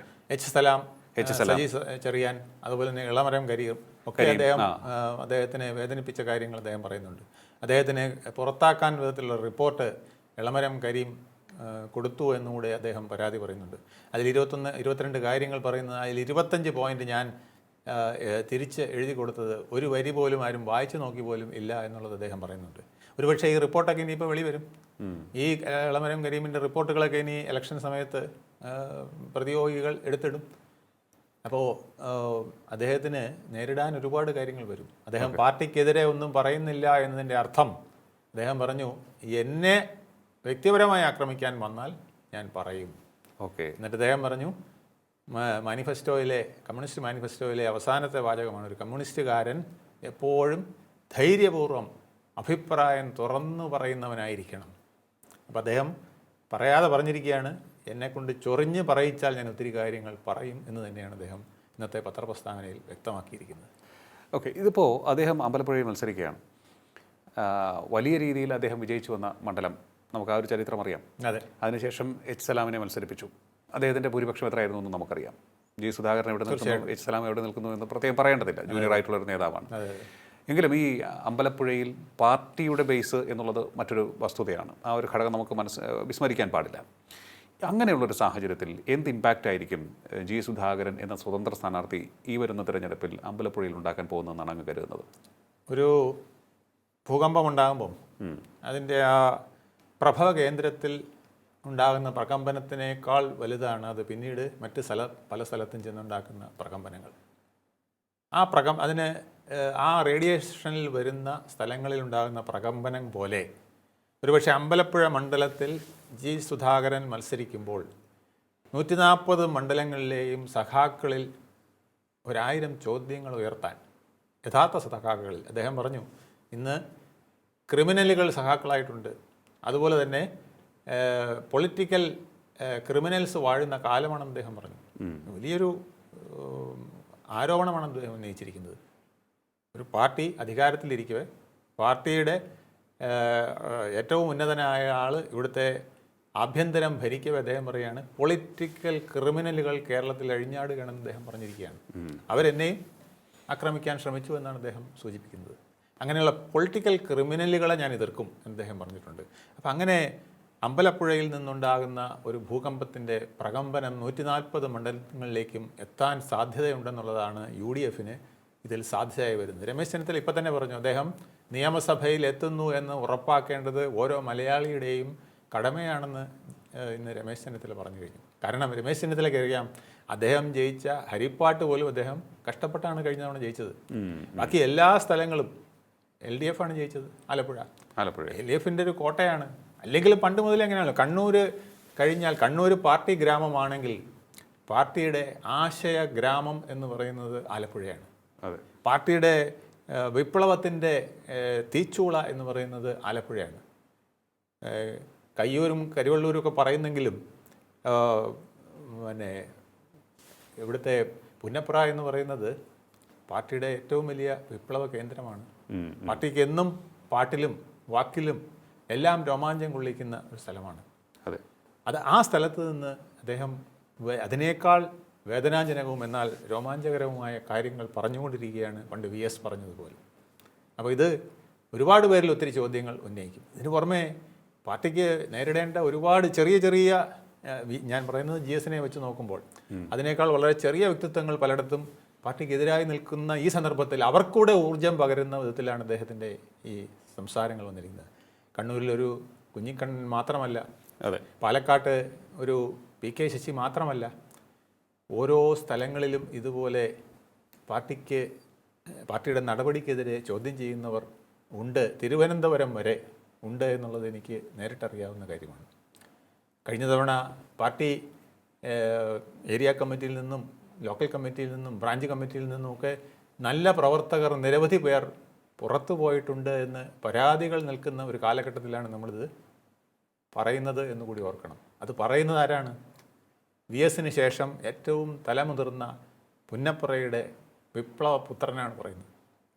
സജി ചെറിയാൻ, അതുപോലെ തന്നെ ഇളമരം കരീം ഒക്കെ അദ്ദേഹത്തിനെ വേദനിപ്പിച്ച കാര്യങ്ങൾ അദ്ദേഹം പറയുന്നുണ്ട്. അദ്ദേഹത്തിനെ പുറത്താക്കാൻ വിധത്തിലുള്ള റിപ്പോർട്ട് ഇളമരം കരീം കൊടുത്തു എന്നുകൂടെ അദ്ദേഹം പരാതി പറയുന്നുണ്ട്. അതിൽ 22 കാര്യങ്ങൾ പറയുന്നത്, അതിൽ 25 പോയിന്റ് ഞാൻ തിരിച്ച് എഴുതി കൊടുത്തത് ഒരു വരി പോലും ആരും വായിച്ചു നോക്കി പോലും ഇല്ല എന്നുള്ളത് അദ്ദേഹം പറയുന്നുണ്ട്. ഒരുപക്ഷെ ഈ റിപ്പോർട്ടൊക്കെ ഇനിയിപ്പോൾ വെളിവരും. ഈ ഇളമരം കരീമിൻ്റെ റിപ്പോർട്ടുകളൊക്കെ ഇനി ഇലക്ഷൻ സമയത്ത് പ്രതിയോഗികൾ എടുത്തിടും. അപ്പോൾ അദ്ദേഹത്തിന് നേരിടാൻ ഒരുപാട് കാര്യങ്ങൾ വരും. അദ്ദേഹം പാർട്ടിക്കെതിരെ ഒന്നും പറയുന്നില്ല എന്നതിൻ്റെ അർത്ഥം അദ്ദേഹം പറഞ്ഞു, എന്നെ വ്യക്തിപരമായി ആക്രമിക്കാൻ വന്നാൽ ഞാൻ പറയും. എന്നിട്ട് അദ്ദേഹം പറഞ്ഞു, കമ്മ്യൂണിസ്റ്റ് മാനിഫെസ്റ്റോയിലെ അവസാനത്തെ വാചകമാണ്, ഒരു കമ്മ്യൂണിസ്റ്റുകാരൻ എപ്പോഴും ധൈര്യപൂർവ്വം അഭിപ്രായം തുറന്നു പറയുന്നവനായിരിക്കണം. അപ്പോൾ അദ്ദേഹം പറയാതെ പറഞ്ഞിരിക്കുകയാണ്, എന്നെക്കൊണ്ട് ചൊറിഞ്ഞ് പറയിച്ചാൽ ഞാൻ ഒത്തിരി കാര്യങ്ങൾ പറയും എന്ന് തന്നെയാണ് അദ്ദേഹം ഇന്നത്തെ പത്രപ്രസ്താവനയിൽ വ്യക്തമാക്കിയിരിക്കുന്നത്. ഇതിപ്പോൾ അദ്ദേഹം അമ്പലപ്പുഴയിൽ മത്സരിക്കുകയാണ്. വലിയ രീതിയിൽ അദ്ദേഹം വിജയിച്ചു വന്ന മണ്ഡലം, നമുക്ക് ആ ഒരു ചരിത്രം അറിയാം. അതെ. അതിനുശേഷം H. സലാമിനെ മത്സരിപ്പിച്ചു. അദ്ദേഹത്തിൻ്റെ ഭൂരിപക്ഷം എത്രയായിരുന്നു എന്ന് നമുക്കറിയാം. G. സുധാകരൻ എവിടെ നിൽക്കുന്നു, H. സലാം എവിടെ നിൽക്കുന്നു എന്ന് പ്രത്യേകം പറയേണ്ടതില്ല, ജൂനിയർ ആയിട്ടുള്ളൊരു നേതാവാണ്. എങ്കിലും ഈ അമ്പലപ്പുഴയിൽ പാർട്ടിയുടെ ബേസ് എന്നുള്ളത് മറ്റൊരു വസ്തുതയാണ്. ആ ഒരു ഘടകം നമുക്ക് വിസ്മരിക്കാൻ പാടില്ല. അങ്ങനെയുള്ളൊരു സാഹചര്യത്തിൽ എന്ത് ഇമ്പാക്റ്റ് ആയിരിക്കും ജി സുധാകരൻ എന്ന സ്വതന്ത്ര സ്ഥാനാർത്ഥി ഈ വരുന്ന തിരഞ്ഞെടുപ്പിൽ അമ്പലപ്പുഴയിൽ ഉണ്ടാക്കാൻ പോകുന്നതെന്നാണ് അങ്ങ് കരുതുന്നത്? ഒരു ഭൂകമ്പം ഉണ്ടാകുമ്പം അതിൻ്റെ ആ പ്രഭവ കേന്ദ്രത്തിൽ ഉണ്ടാകുന്ന പ്രകമ്പനത്തിനേക്കാൾ വലുതാണ് അത് പിന്നീട് പല സ്ഥലത്തും ചെന്നുണ്ടാക്കുന്ന പ്രകമ്പനങ്ങൾ. അതിന് ആ റേഡിയേഷനിൽ വരുന്ന സ്ഥലങ്ങളിൽ ഉണ്ടാകുന്ന പ്രകമ്പനം പോലെ ഒരുപക്ഷെ അമ്പലപ്പുഴ മണ്ഡലത്തിൽ ജി സുധാകരൻ മത്സരിക്കുമ്പോൾ 140 മണ്ഡലങ്ങളിലെയും സഖാക്കളിൽ 1000 ചോദ്യങ്ങൾ ഉയർത്താൻ, യഥാർത്ഥ സഖാക്കളിൽ അദ്ദേഹം പറഞ്ഞു ഇന്ന് ക്രിമിനലുകൾ സഖാക്കളായിട്ടുണ്ട്, അതുപോലെ തന്നെ പൊളിറ്റിക്കൽ ക്രിമിനൽസ് വാഴുന്ന കാലമാണെന്ന് അദ്ദേഹം പറഞ്ഞു. വലിയൊരു ആരോപണമാണ് അദ്ദേഹം ഉന്നയിച്ചിരിക്കുന്നത്. ഒരു പാർട്ടി അധികാരത്തിലിരിക്കവേ പാർട്ടിയുടെ ഏറ്റവും ഉന്നതനായ ആൾ ഇവിടുത്തെ ആഭ്യന്തരം ഭരിക്കവേ അദ്ദേഹം പറയുകയാണ് പൊളിറ്റിക്കൽ ക്രിമിനലുകൾ കേരളത്തിൽ അഴിഞ്ഞാടുകയാണെന്ന് അദ്ദേഹം പറഞ്ഞിരിക്കുകയാണ്. അവരെന്നെയും ആക്രമിക്കാൻ ശ്രമിച്ചു എന്നാണ് അദ്ദേഹം സൂചിപ്പിക്കുന്നത്. അങ്ങനെയുള്ള പൊളിറ്റിക്കൽ ക്രിമിനലുകളെ ഞാൻ എതിർക്കും എന്ന് അദ്ദേഹം പറഞ്ഞിട്ടുണ്ട്. അപ്പം അങ്ങനെ അമ്പലപ്പുഴയിൽ നിന്നുണ്ടാകുന്ന ഒരു ഭൂകമ്പത്തിൻ്റെ പ്രകമ്പനം 140 മണ്ഡലങ്ങളിലേക്കും എത്താൻ സാധ്യതയുണ്ടെന്നുള്ളതാണ് UDFന് ഇതിൽ സാധ്യതയായി വരുന്നത്. രമേശ് ചെന്നിത്തല ഇപ്പം തന്നെ പറഞ്ഞു അദ്ദേഹം നിയമസഭയിൽ എത്തുന്നു എന്ന് ഉറപ്പാക്കേണ്ടത് ഓരോ മലയാളിയുടെയും കടമയാണെന്ന് ഇന്ന് രമേശ് ചെന്നിത്തല പറഞ്ഞു കഴിഞ്ഞു. കാരണം രമേശ് ചെന്നിത്തലയ്ക്ക് അറിയാം അദ്ദേഹം ജയിച്ച ഹരിപ്പാട്ട് പോലും അദ്ദേഹം കഷ്ടപ്പെട്ടാണ് കഴിഞ്ഞ തവണ ജയിച്ചത്. ബാക്കി എല്ലാ സ്ഥലങ്ങളും LDF ആണ് ജയിച്ചത്. ആലപ്പുഴ LDFൻ്റെ ഒരു കോട്ടയാണ്. അല്ലെങ്കിൽ പണ്ട് മുതലേ എങ്ങനെയാണല്ലോ, കണ്ണൂർ കഴിഞ്ഞാൽ കണ്ണൂർ പാർട്ടി ഗ്രാമമാണെങ്കിൽ പാർട്ടിയുടെ ആശയ ഗ്രാമം എന്ന് പറയുന്നത് ആലപ്പുഴയാണ്. പാർട്ടിയുടെ വിപ്ലവത്തിൻ്റെ തീച്ചൂള എന്ന് പറയുന്നത് ആലപ്പുഴയാണ്. കയ്യൂരും കരിവള്ളൂരും ഒക്കെ പറയുന്നെങ്കിലും പിന്നെ ഇവിടുത്തെ പുന്നപ്ര എന്ന് പറയുന്നത് പാർട്ടിയുടെ ഏറ്റവും വലിയ വിപ്ലവ കേന്ദ്രമാണ്. പാർട്ടിക്ക് എന്നും പാട്ടിലും വാക്കിലും എല്ലാം രോമാഞ്ചം കൊള്ളിക്കുന്ന ഒരു സ്ഥലമാണ്. ആ സ്ഥലത്ത് നിന്ന് അദ്ദേഹം അതിനേക്കാൾ വേദനാജനകവും എന്നാൽ രോമാഞ്ചകരവുമായ കാര്യങ്ങൾ പറഞ്ഞുകൊണ്ടിരിക്കുകയാണ് പണ്ട് VS പറഞ്ഞതുപോലെ. അപ്പോൾ ഇത് ഒരുപാട് പേരിൽ ഒത്തിരി ചോദ്യങ്ങൾ ഉന്നയിക്കും. ഇതിന് പുറമെ പാർട്ടിക്ക് നേരിടേണ്ട ഒരുപാട് ചെറിയ ഞാൻ പറയുന്നത് GSനെ വെച്ച് നോക്കുമ്പോൾ അതിനേക്കാൾ വളരെ ചെറിയ വ്യക്തിത്വങ്ങൾ പലയിടത്തും പാർട്ടിക്കെതിരായി നിൽക്കുന്ന ഈ സന്ദർഭത്തിൽ അവർക്കൂടെ ഊർജം പകരുന്ന വിധത്തിലാണ് അദ്ദേഹത്തിൻ്റെ ഈ സംസാരങ്ങൾ വന്നിരിക്കുന്നത്. കണ്ണൂരിലൊരു കുഞ്ഞിക്കണ്ണൻ മാത്രമല്ല, പാലക്കാട്ട് ഒരു PK ശശി മാത്രമല്ല, ഓരോ സ്ഥലങ്ങളിലും ഇതുപോലെ പാർട്ടിയുടെ നടപടിക്കെതിരെ ചോദ്യം ചെയ്യുന്നവർ ഉണ്ട്. തിരുവനന്തപുരം വരെ ഉണ്ട് എന്നുള്ളത് എനിക്ക് നേരിട്ടറിയാവുന്ന കാര്യമാണ്. കഴിഞ്ഞ തവണ പാർട്ടി ഏരിയ കമ്മിറ്റിയിൽ നിന്നും ലോക്കൽ കമ്മിറ്റിയിൽ നിന്നും ബ്രാഞ്ച് കമ്മിറ്റിയിൽ നിന്നുമൊക്കെ നല്ല പ്രവർത്തകർ നിരവധി പേർ പുറത്തു പോയിട്ടുണ്ട് എന്ന് പരാതികൾ നിൽക്കുന്ന ഒരു കാലഘട്ടത്തിലാണ് നമ്മളിത് പറയുന്നത് എന്ന് കൂടി ഓർക്കണം. അത് പറയുന്നത് ആരാണ്? VSന് ശേഷം ഏറ്റവും തലമുതിർന്ന പുന്നപ്പുറയുടെ വിപ്ലവ പുത്രനാണ് പറയുന്നത്.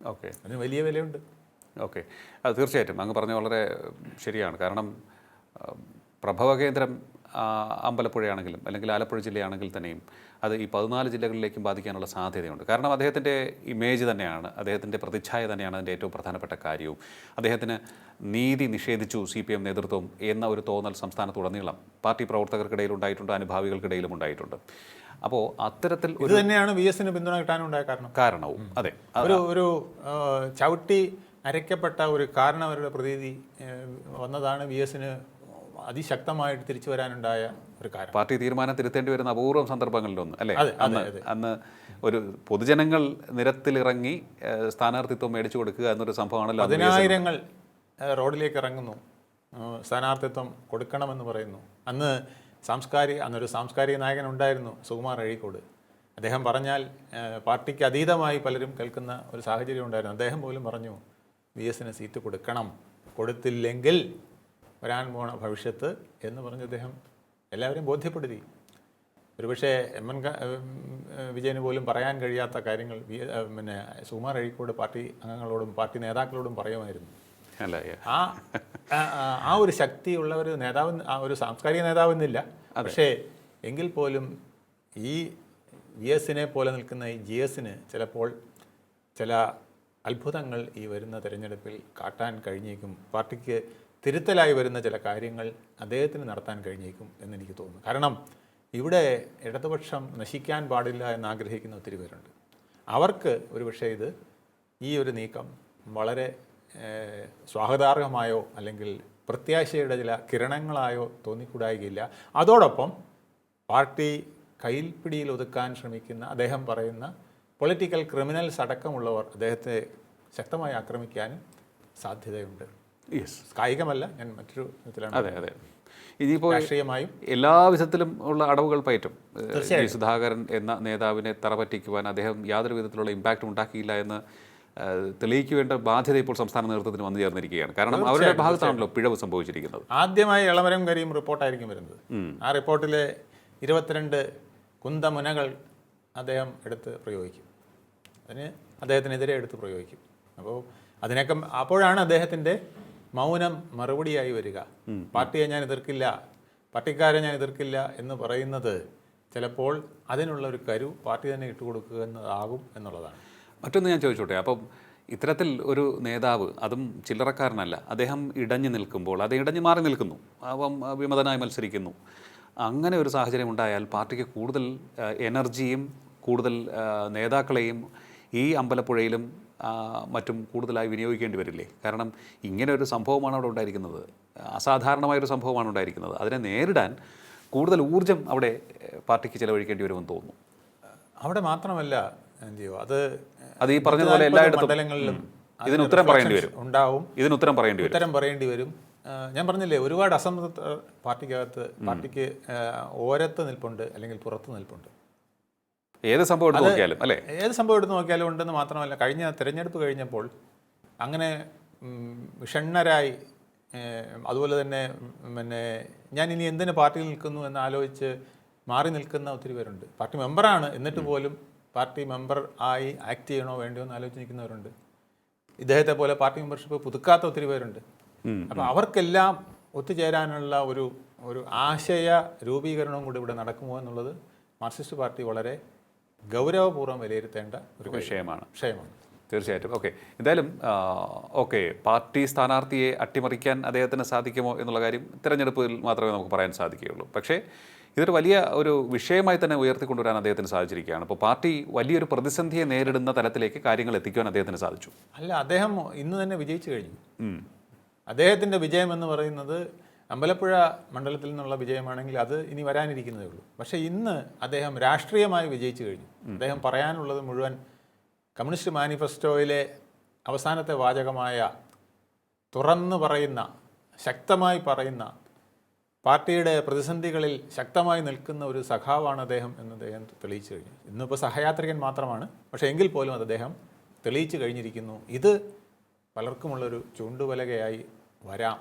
അതിന് വലിയ വിലയുണ്ട്. അത് തീർച്ചയായിട്ടും അങ്ങ് പറഞ്ഞ വളരെ ശരിയാണ്. കാരണം പ്രഭവകേന്ദ്രം അമ്പലപ്പുഴയാണെങ്കിലും അല്ലെങ്കിൽ ആലപ്പുഴ ജില്ലയാണെങ്കിൽ തന്നെയും അത് ഈ 14 ജില്ലകളിലേക്കും ബാധിക്കാനുള്ള സാധ്യതയുണ്ട്. കാരണം അദ്ദേഹത്തിൻ്റെ ഇമേജ് തന്നെയാണ്, അദ്ദേഹത്തിൻ്റെ പ്രതിച്ഛായ തന്നെയാണ് അതിൻ്റെ ഏറ്റവും പ്രധാനപ്പെട്ട കാര്യവും. അദ്ദേഹത്തിന് നീതി നിഷേധിച്ചു CPM നേതൃത്വം എന്ന ഒരു തോന്നൽ സംസ്ഥാനത്തുടനീളം പാർട്ടി പ്രവർത്തകർക്കിടയിൽ ഉണ്ടായിട്ടുണ്ട്, അനുഭാവികൾക്കിടയിലും ഉണ്ടായിട്ടുണ്ട്. അപ്പോൾ അത്തരത്തിൽ ഇത് തന്നെയാണ് VSന് പിന്തുണ കിട്ടാനുണ്ടായ കാരണവും. അതെ, ഒരു ചവിട്ടി അരയ്ക്കപ്പെട്ട ഒരു കാരണവരുടെ പ്രതീതി വന്നതാണ് VSന് അതിശക്തമായിട്ട് തിരിച്ചു വരാനുണ്ടായ ഒരു കാര്യം. പാർട്ടി തീരുമാനം തിരുത്തേണ്ടി വരുന്ന അപൂർവം സന്ദർഭങ്ങളിലൊന്ന് അല്ലേ? അന്ന് ഒരു പൊതുജനങ്ങൾ നിരത്തിലിറങ്ങി സ്ഥാനാർത്ഥിത്വം മേടിച്ചു കൊടുക്കുക എന്നൊരു സംഭവമാണല്ലോ. 10,000 റോഡിലേക്ക് ഇറങ്ങുന്നു, സ്ഥാനാർത്ഥിത്വം കൊടുക്കണമെന്ന് പറയുന്നു. അന്നൊരു സാംസ്കാരിക നായകൻ ഉണ്ടായിരുന്നു, സുകുമാർ അഴീക്കോട്. അദ്ദേഹം പറഞ്ഞാൽ പാർട്ടിക്ക് അതീതമായി പലരും കേൾക്കുന്ന ഒരു സാഹചര്യം ഉണ്ടായിരുന്നു. അദ്ദേഹം പോലും പറഞ്ഞു VSന് സീറ്റ് കൊടുക്കണം, കൊടുത്തില്ലെങ്കിൽ വരാൻ പോണ ഭവിഷ്യത്ത് എന്ന് പറഞ്ഞ് അദ്ദേഹം എല്ലാവരെയും ബോധ്യപ്പെടുത്തി. ഒരുപക്ഷെ MN വിജയന് പോലും പറയാൻ കഴിയാത്ത കാര്യങ്ങൾ സുകുമാർ അഴീക്കോട് പാർട്ടി അംഗങ്ങളോടും പാർട്ടി നേതാക്കളോടും പറയുമായിരുന്നു. ആ ഒരു ശക്തിയുള്ള ഒരു നേതാവ്, ഒരു സാംസ്കാരിക നേതാവെന്നില്ല, പക്ഷേ എങ്കിൽ പോലും ഈ VSനെ പോലെ നിൽക്കുന്ന ഈ GSന് ചിലപ്പോൾ ചില അത്ഭുതങ്ങൾ ഈ വരുന്ന തെരഞ്ഞെടുപ്പിൽ കാട്ടാൻ കഴിഞ്ഞേക്കും. പാർട്ടിക്ക് തിരുത്തലായി വരുന്ന ചില കാര്യങ്ങൾ അദ്ദേഹത്തിന് നടത്താൻ കഴിഞ്ഞേക്കും എന്നെനിക്ക് തോന്നുന്നു. കാരണം ഇവിടെ ഇടതുപക്ഷം നശിക്കാൻ പാടില്ല എന്നാഗ്രഹിക്കുന്ന ഒത്തിരി പേരുണ്ട്. അവർക്ക് ഒരുപക്ഷെ ഈ ഒരു നീക്കം വളരെ സ്വാഗതാർഹമായോ അല്ലെങ്കിൽ പ്രത്യാശയുടെ ചില കിരണങ്ങളായോ തോന്നിക്കൂടായികയില്ല. അതോടൊപ്പം പാർട്ടി കൈപ്പിടിയിൽ ഒതുക്കാൻ ശ്രമിക്കുന്ന അദ്ദേഹം പറയുന്ന പൊളിറ്റിക്കൽ ക്രിമിനൽസ് അടക്കമുള്ളവർ അദ്ദേഹത്തെ ശക്തമായി ആക്രമിക്കാനും സാധ്യതയുണ്ട്. യെസ്, കായികമല്ല, ഞാൻ മറ്റൊരു വിധത്തിലാണ്. അതെ അതെ. ഇനിയിപ്പോൾ രാഷ്ട്രീയമായും എല്ലാ വിധത്തിലും ഉള്ള അടവുകൾ പയറ്റും. ജി സുധാകരൻ എന്ന നേതാവിനെ തറപറ്റിക്കുവാൻ അദ്ദേഹം യാതൊരു വിധത്തിലുള്ള ഇമ്പാക്റ്റും ഉണ്ടാക്കിയില്ല എന്ന് തെളിയിക്കേണ്ട ബാധ്യത ഇപ്പോൾ സംസ്ഥാന നേതൃത്വത്തിന് വന്നു ചേർന്നിരിക്കുകയാണ്. കാരണം അവരുടെ ഭാഗത്താണല്ലോ പിഴവ് സംഭവിച്ചിരിക്കുന്നത്. ആദ്യമായി എളമരം കരിയും റിപ്പോർട്ടായിരിക്കും വരുന്നത്. ആ റിപ്പോർട്ടിലെ 22 കുന്തമുനകൾ അദ്ദേഹം എടുത്ത് പ്രയോഗിക്കും. അദ്ദേഹത്തിനെതിരെ എടുത്ത് പ്രയോഗിക്കും. അപ്പോൾ അപ്പോഴാണ് അദ്ദേഹത്തിൻ്റെ മൗനം മറുപടിയായി വരിക. പാർട്ടിയെ ഞാൻ എതിർക്കില്ല, പാർട്ടിക്കാരെ ഞാൻ എതിർക്കില്ല എന്ന് പറയുന്നത് ചിലപ്പോൾ അതിനുള്ള ഒരു കരു പാർട്ടി തന്നെ ഇട്ടുകൊടുക്കുക എന്നതാകും എന്നുള്ളതാണ്. മറ്റൊന്ന് ഞാൻ ചോദിച്ചോട്ടെ, അപ്പം ഇത്തരത്തിൽ ഒരു നേതാവ്, അതും ചില്ലറക്കാരനല്ല, അദ്ദേഹം ഇടഞ്ഞു നിൽക്കുമ്പോൾ അത് ഇടഞ്ഞു മാറി നിൽക്കുന്നു, അപ്പം വിമതനായി മത്സരിക്കുന്നു, അങ്ങനെ ഒരു സാഹചര്യം ഉണ്ടായാൽ പാർട്ടിക്ക് കൂടുതൽ എനർജിയും കൂടുതൽ നേതാക്കളെയും ഈ അമ്പലപ്പുഴയിലും മറ്റും കൂടുതലായി വിനിയോഗിക്കേണ്ടി വരില്ലേ? കാരണം ഇങ്ങനെ ഒരു സംഭവമാണ് അവിടെ ഉണ്ടായിരിക്കുന്നത്, അസാധാരണമായൊരു സംഭവമാണ് ഉണ്ടായിരിക്കുന്നത്. അതിനെ നേരിടാൻ കൂടുതൽ ഊർജം അവിടെ പാർട്ടിക്ക് ചിലവഴിക്കേണ്ടി വരുമെന്ന് തോന്നുന്നു. അവിടെ മാത്രമല്ല അത് ഈ പറഞ്ഞതുപോലെ എല്ലായിടത്തും മണ്ഡലങ്ങളിലും ഇതിന് ഉത്തരം പറയേണ്ടി വരും, ഉണ്ടാവും, ഇതിന് ഉത്തരം പറയേണ്ടി വരും. ഞാൻ പറഞ്ഞില്ലേ, ഒരുപാട് അസംതൃപ്തർ പാർട്ടിക്ക് ഓരത്ത് നിൽപ്പുണ്ട്, അല്ലെങ്കിൽ പുറത്ത് നിൽപ്പുണ്ട്. ഏത് സംഭവം എടുത്ത് നോക്കിയാലും അല്ലേ, ഏത് സംഭവം എടുത്ത് നോക്കിയാലും ഉണ്ടെന്ന് മാത്രമല്ല, കഴിഞ്ഞ തിരഞ്ഞെടുപ്പ് കഴിഞ്ഞപ്പോൾ അങ്ങനെ വിഷണ്ണരായി, അതുപോലെ തന്നെ ഞാൻ ഇനി എന്തിന് പാർട്ടിയിൽ നിൽക്കുന്നു എന്ന് ആലോചിച്ച് മാറി നിൽക്കുന്ന ഒത്തിരി പേരുണ്ട്. പാർട്ടി മെമ്പറാണ്, എന്നിട്ട് പോലും പാർട്ടി മെമ്പർ ആയി ആക്ട് ചെയ്യണോ വേണ്ടയോ എന്ന് ആലോചിച്ച് നിൽക്കുന്നവരുണ്ട്. ഇദ്ദേഹത്തെ പോലെ പാർട്ടി മെമ്പർഷിപ്പ് പുതുക്കാത്ത ഒത്തിരി പേരുണ്ട്. അപ്പോൾ അവർക്കെല്ലാം ഒത്തുചേരാനുള്ള ഒരു ആശയ രൂപീകരണവും കൂടി ഇവിടെ നടക്കുമോ എന്നുള്ളത് മാർക്സിസ്റ്റ് പാർട്ടി വളരെ ഗൗരവപൂർവ്വം വിലയിരുത്തേണ്ട ഒരു വിഷയമാണ്. തീർച്ചയായിട്ടും. ഓക്കെ, എന്തായാലും പാർട്ടി സ്ഥാനാർത്ഥിയെ അട്ടിമറിക്കാൻ അദ്ദേഹത്തിന് സാധിക്കുമോ എന്നുള്ള കാര്യം തിരഞ്ഞെടുപ്പിൽ മാത്രമേ നമുക്ക് പറയാൻ സാധിക്കുകയുള്ളൂ. പക്ഷേ ഇതൊരു വലിയ ഒരു വിഷയമായി തന്നെ ഉയർത്തിക്കൊണ്ടുവരാൻ അദ്ദേഹത്തിന് സാധിച്ചിരിക്കുകയാണ്. അപ്പോൾ പാർട്ടി വലിയൊരു പ്രതിസന്ധിയെ നേരിടുന്ന തലത്തിലേക്ക് കാര്യങ്ങൾ എത്തിക്കുവാൻ അദ്ദേഹത്തിന് സാധിച്ചു. അല്ല, അദ്ദേഹം ഇന്ന് തന്നെ വിജയിച്ചു കഴിഞ്ഞു. അദ്ദേഹത്തിൻ്റെ വിജയം എന്ന് പറയുന്നത് അമ്പലപ്പുഴ മണ്ഡലത്തിൽ നിന്നുള്ള വിജയമാണെങ്കിൽ അത് ഇനി വരാനിരിക്കുന്നതേ ഉള്ളൂ. പക്ഷേ ഇന്ന് അദ്ദേഹം രാഷ്ട്രീയമായി വിജയിച്ചു കഴിഞ്ഞു. അദ്ദേഹം പറയാനുള്ളത് മുഴുവൻ കമ്മ്യൂണിസ്റ്റ് മാനിഫെസ്റ്റോയിലെ അവസാനത്തെ വാചകമായ തുറന്നു പറയുന്ന, ശക്തമായി പറയുന്ന, പാർട്ടിയുടെ പ്രതിസന്ധികളിൽ ശക്തമായി നിൽക്കുന്ന ഒരു സഖാവാണ് അദ്ദേഹം എന്ന് അദ്ദേഹം തെളിയിച്ചു കഴിഞ്ഞു. ഇന്നിപ്പോൾ സഹയാത്രികൻ മാത്രമാണ്, പക്ഷേ എങ്കിൽ പോലും അത് അദ്ദേഹം തെളിയിച്ചു കഴിഞ്ഞിരിക്കുന്നു. ഇത് പലർക്കുമുള്ളൊരു ചൂണ്ടുവലകയായി വരാം.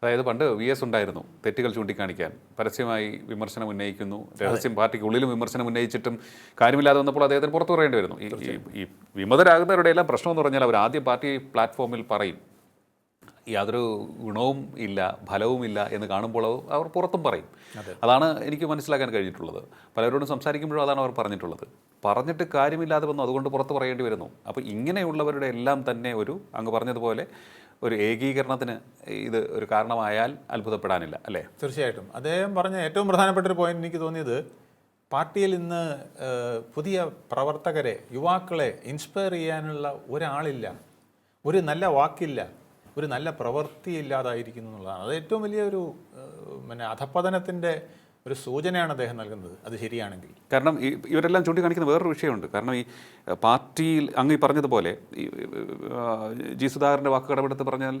അതായത് പണ്ട് VS ഉണ്ടായിരുന്നു, തെറ്റുകൾ ചൂണ്ടിക്കാണിക്കാൻ പരസ്യമായി വിമർശനം ഉന്നയിക്കുന്നു, രഹസ്യം പാർട്ടിക്കുള്ളിലും വിമർശനം ഉന്നയിച്ചിട്ടും കാര്യമില്ലാതെ വന്നപ്പോൾ അദ്ദേഹത്തിന് പുറത്തു പറയേണ്ടി വരുന്നു. ഈ വിമതരാകുന്നവരുടെ എല്ലാം പ്രശ്നം എന്ന് പറഞ്ഞാൽ അവർ ആദ്യം പാർട്ടി പ്ലാറ്റ്ഫോമിൽ പറയും, യാതൊരു ഗുണവും ഇല്ല, ഫലവുമില്ല എന്ന് കാണുമ്പോൾ അവർ പുറത്തും പറയും. അതാണ് എനിക്ക് മനസ്സിലാക്കാൻ കഴിഞ്ഞിട്ടുള്ളത്. പലരോടും സംസാരിക്കുമ്പോഴും അതാണ് അവർ പറഞ്ഞിട്ടുള്ളത്. പറഞ്ഞിട്ട് കാര്യമില്ലാതെ വന്നു, അതുകൊണ്ട് പുറത്ത് പറയേണ്ടി വരുന്നു. അപ്പോൾ ഇങ്ങനെയുള്ളവരുടെ എല്ലാം തന്നെ അങ്ങ് പറഞ്ഞതുപോലെ ഒരു ഏകീകരണത്തിന് ഇത് ഒരു കാരണമായാൽ അത്ഭുതപ്പെടാനില്ല, അല്ലേ? തീർച്ചയായിട്ടും. അദ്ദേഹം പറഞ്ഞ ഏറ്റവും പ്രധാനപ്പെട്ട ഒരു പോയിന്റ് എനിക്ക് തോന്നിയത്, പാർട്ടിയിൽ ഇന്ന് പുതിയ പ്രവർത്തകരെ, യുവാക്കളെ ഇൻസ്പയർ ചെയ്യാനുള്ള ഒരാളില്ല, ഒരു നല്ല വാക്കില്ല, ഒരു നല്ല പ്രവൃത്തി ഇല്ലാതായിരിക്കുന്നു എന്നുള്ളതാണ്. അത് ഏറ്റവും വലിയൊരു അധപ്പതനത്തിൻ്റെ ഒരു സൂചനയാണ് അദ്ദേഹം നൽകുന്നത്, അത് ശരിയാണെങ്കിൽ. കാരണം ഇവരെല്ലാം ചൂണ്ടിക്കാണിക്കുന്ന വേറൊരു വിഷയമുണ്ട്. കാരണം ഈ പാർട്ടിയിൽ അങ്ങ് ഈ പറഞ്ഞതുപോലെ ജി സുധാകരൻ്റെ വാക്ക് കടമെടുത്ത് പറഞ്ഞാൽ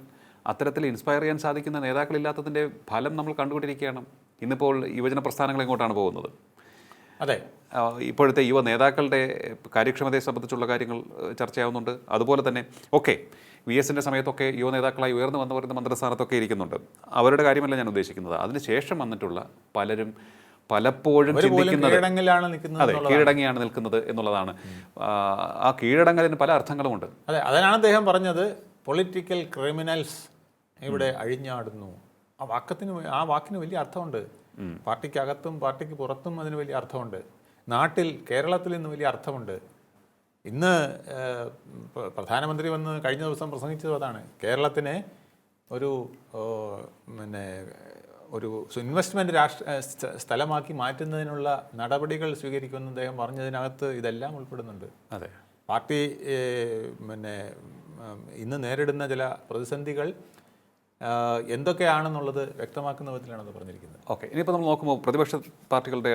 അത്തരത്തിൽ ഇൻസ്പയർ ചെയ്യാൻ സാധിക്കുന്ന നേതാക്കളില്ലാത്തതിൻ്റെ ഫലം നമ്മൾ കണ്ടുകൊണ്ടിരിക്കുകയാണ്. ഇന്നിപ്പോൾ യുവജന പ്രസ്ഥാനങ്ങൾ എങ്ങോട്ടാണ് പോകുന്നത്? അതെ, ഇപ്പോഴത്തെ യുവ നേതാക്കളുടെ കാര്യക്ഷമതയെ സംബന്ധിച്ചുള്ള കാര്യങ്ങൾ ചർച്ചയാവുന്നുണ്ട്. അതുപോലെ തന്നെ VSൻ്റെ സമയത്തൊക്കെ യുവ നേതാക്കളായി ഉയർന്നു വന്നവരുന്ന മന്ത്രിസ്ഥാനത്തൊക്കെ ഇരിക്കുന്നുണ്ട്. അവരുടെ കാര്യമല്ല ഞാൻ ഉദ്ദേശിക്കുന്നത്. അതിനുശേഷം വന്നിട്ടുള്ള പലരും പലപ്പോഴും ചിന്തിക്കുന്നത് കീഴടങ്ങിയാണ് നിൽക്കുന്നത് എന്നുള്ളതാണ്. ആ കീഴടങ്ങലിന് പല അർത്ഥങ്ങളുമുണ്ട്. അതെ, അതിനാണ് അദ്ദേഹം പറഞ്ഞത് പൊളിറ്റിക്കൽ ക്രിമിനൽസ് ഇവിടെ അഴിഞ്ഞാടുന്നു. ആ വാക്കിന് വലിയ അർത്ഥമുണ്ട്. പാർട്ടിക്കകത്തും പാർട്ടിക്ക് പുറത്തും അതിന് വലിയ അർത്ഥമുണ്ട്. നാട്ടിൽ, കേരളത്തിൽ ഇന്ന് വലിയ അർത്ഥമുണ്ട്. ഇന്ന് പ്രധാനമന്ത്രി വന്ന് കഴിഞ്ഞ ദിവസം പ്രസംഗിച്ചത് അതാണ്. കേരളത്തിനെ ഒരു പിന്നെ ഒരു ഇൻവെസ്റ്റ്മെൻറ്റ് സ്ഥലമാക്കി മാറ്റുന്നതിനുള്ള നടപടികൾ സ്വീകരിക്കുമെന്ന് അദ്ദേഹം പറഞ്ഞതിനകത്ത് ഇതെല്ലാം ഉൾപ്പെടുന്നുണ്ട്. അതെ, പാർട്ടി പിന്നെ ഇന്ന് നേരിടുന്ന ചില പ്രതിസന്ധികൾ എന്തൊക്കെയാണെന്നുള്ളത് വ്യക്തമാക്കുന്ന വിധത്തിലാണ് അത് പറഞ്ഞിരിക്കുന്നത്. ഓക്കെ, ഇനിയിപ്പോൾ നമ്മൾ നോക്കുമ്പോൾ പ്രതിപക്ഷ പാർട്ടികളുടെ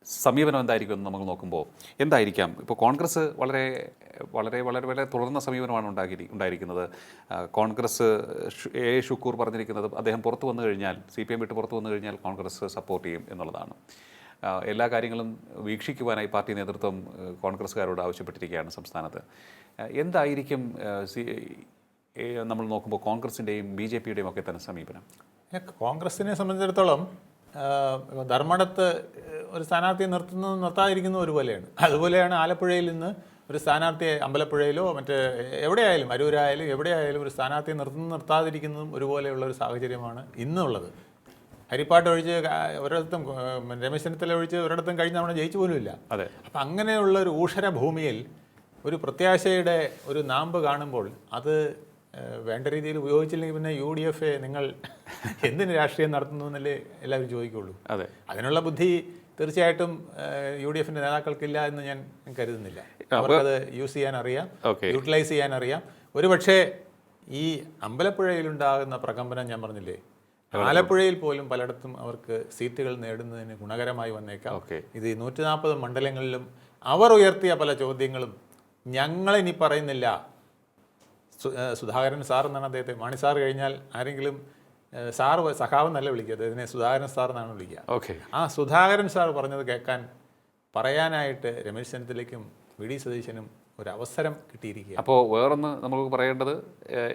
സമീപനം എന്തായിരിക്കും നമുക്ക് നോക്കുമ്പോൾ എന്തായിരിക്കാം? ഇപ്പോൾ കോൺഗ്രസ് വളരെ വളരെ വളരെ വളരെ തുടർന്ന സമീപനമാണ് ഉണ്ടായിരിക്കുന്നത്. കോൺഗ്രസ് എ ഷുക്കൂർ പറഞ്ഞിരിക്കുന്നത് അദ്ദേഹം പുറത്തു വന്നു കഴിഞ്ഞാൽ, CPM വിട്ട് പുറത്തു വന്നു കഴിഞ്ഞാൽ കോൺഗ്രസ് സപ്പോർട്ട് ചെയ്യും എന്നുള്ളതാണ്. എല്ലാ കാര്യങ്ങളും വീക്ഷിക്കുവാനായി പാർട്ടി നേതൃത്വം കോൺഗ്രസ്സുകാരോട് ആവശ്യപ്പെട്ടിരിക്കുകയാണ് സംസ്ഥാനത്ത്. എന്തായിരിക്കും നമ്മൾ നോക്കുമ്പോൾ കോൺഗ്രസിൻ്റെയും BJPയുടെയും ഒക്കെ തന്നെ സമീപനം? കോൺഗ്രസിനെ സംബന്ധിച്ചിടത്തോളം ധർമ്മടത്ത് ഒരു സ്ഥാനാർത്ഥിയെ നിർത്താതിരിക്കുന്നത് ഒരുപോലെയാണ്. അതുപോലെയാണ് ആലപ്പുഴയിൽ നിന്ന് ഒരു സ്ഥാനാർത്ഥിയെ, അമ്പലപ്പുഴയിലോ മറ്റ് എവിടെയായാലും, അരൂരായാലും എവിടെയായാലും ഒരു സ്ഥാനാർത്ഥിയെ നിർത്താതിരിക്കുന്നതും ഒരുപോലെയുള്ള ഒരു സാഹചര്യമാണ് ഇന്നുള്ളത്. ഹരിപ്പാട്ട് ഒഴിച്ച് ഒരിടത്തും, രമേശ് ചെന്നിത്തല ഒഴിച്ച് ഒരിടത്തും കഴിഞ്ഞ തവണ ജയിച്ചു പോലുമില്ല. അതെ. അപ്പം അങ്ങനെയുള്ള ഒരു ഊഷര ഭൂമിയിൽ ഒരു പ്രത്യാശയുടെ ഒരു നാമ്പ് കാണുമ്പോൾ അത് വേണ്ട രീതിയിൽ ഉപയോഗിച്ചില്ലെങ്കിൽ പിന്നെ UDF നിങ്ങൾ എന്തിന് രാഷ്ട്രീയം നടത്തുന്നു എന്നല്ലേ എല്ലാവരും ചോദിക്കുള്ളൂ. അതെ, അതിനുള്ള ബുദ്ധി തീർച്ചയായിട്ടും UDFന്റെ നേതാക്കൾക്കില്ല എന്ന് ഞാൻ കരുതുന്നില്ല. അവർക്കത് യൂസ് ചെയ്യാൻ അറിയാം, യൂട്ടിലൈസ് ചെയ്യാൻ അറിയാം. ഒരുപക്ഷെ ഈ അമ്പലപ്പുഴയിലുണ്ടാകുന്ന പ്രകമ്പനം ഞാൻ പറഞ്ഞില്ലേ, ആലപ്പുഴയിൽ പോലും പലയിടത്തും അവർക്ക് സീറ്റുകൾ നേടുന്നതിന് ഗുണകരമായി വന്നേക്കാം. ഇത് 140 മണ്ഡലങ്ങളിലും അവർ ഉയർത്തിയ പല ചോദ്യങ്ങളും ഞങ്ങളിനി പറയുന്നില്ല. സുധാകരൻ സാർ എന്നാണ് അദ്ദേഹത്തെ, മാണി സാർ കഴിഞ്ഞാൽ ആരെങ്കിലും സാറ് സഖാവെന്നല്ല വിളിക്കുക, അദ്ദേഹത്തിനെ സുധാകരൻ സാർ എന്നാണ് വിളിക്കുക. ആ സുധാകരൻ സാർ പറഞ്ഞത് കേൾക്കാൻ പറയാനായിട്ട് രമേശ് ചെന്നിത്തലയ്ക്കും VD സതീശനും ഒരവസരം കിട്ടിയിരിക്കുക. അപ്പോൾ വേറൊന്ന് നമുക്ക് പറയേണ്ടത്,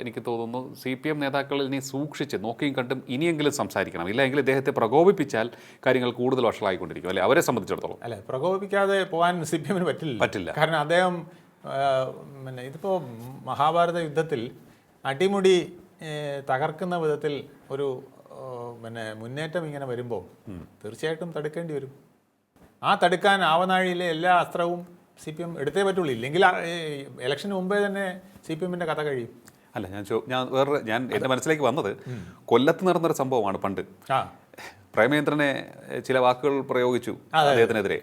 എനിക്ക് തോന്നുന്നു CPM നേതാക്കളിൽ ഇനി സൂക്ഷിച്ച് നോക്കിയും കണ്ടും ഇനിയെങ്കിലും സംസാരിക്കണം. ഇല്ലെങ്കിൽ ഇദ്ദേഹത്തെ പ്രകോപിപ്പിച്ചാൽ കാര്യങ്ങൾ കൂടുതൽ വഷളായിക്കൊണ്ടിരിക്കും, അല്ലെ? അവരെ സംബന്ധിച്ചിടത്തോളം അല്ലെ, പ്രകോപിപ്പിക്കാതെ പോകാൻ CPMന് പറ്റില്ല. കാരണം അദ്ദേഹം പിന്നെ ഇതിപ്പോൾ മഹാഭാരത യുദ്ധത്തിൽ അടിമുടി തകർക്കുന്ന വിധത്തിൽ ഒരു പിന്നെ മുന്നേറ്റം ഇങ്ങനെ വരുമ്പോൾ തീർച്ചയായിട്ടും തടുക്കേണ്ടി വരും. ആ തടുക്കാൻ ആവനാഴിയിലെ എല്ലാ അസ്ത്രവും CPM എടുത്തേ പറ്റുള്ളൂ. ഇല്ലെങ്കിൽ ഇലക്ഷന് മുമ്പേ തന്നെ CPMന്റെ കഥ കഴിയും. അല്ല, ഞാൻ എൻ്റെ മനസ്സിലേക്ക് വന്നത് കൊല്ലത്ത് നടന്നൊരു സംഭവമാണ്. പണ്ട് പ്രേമേന്ദ്രനെ ചില വാക്കുകൾ പ്രയോഗിച്ചു അദ്ദേഹത്തിനെതിരെ.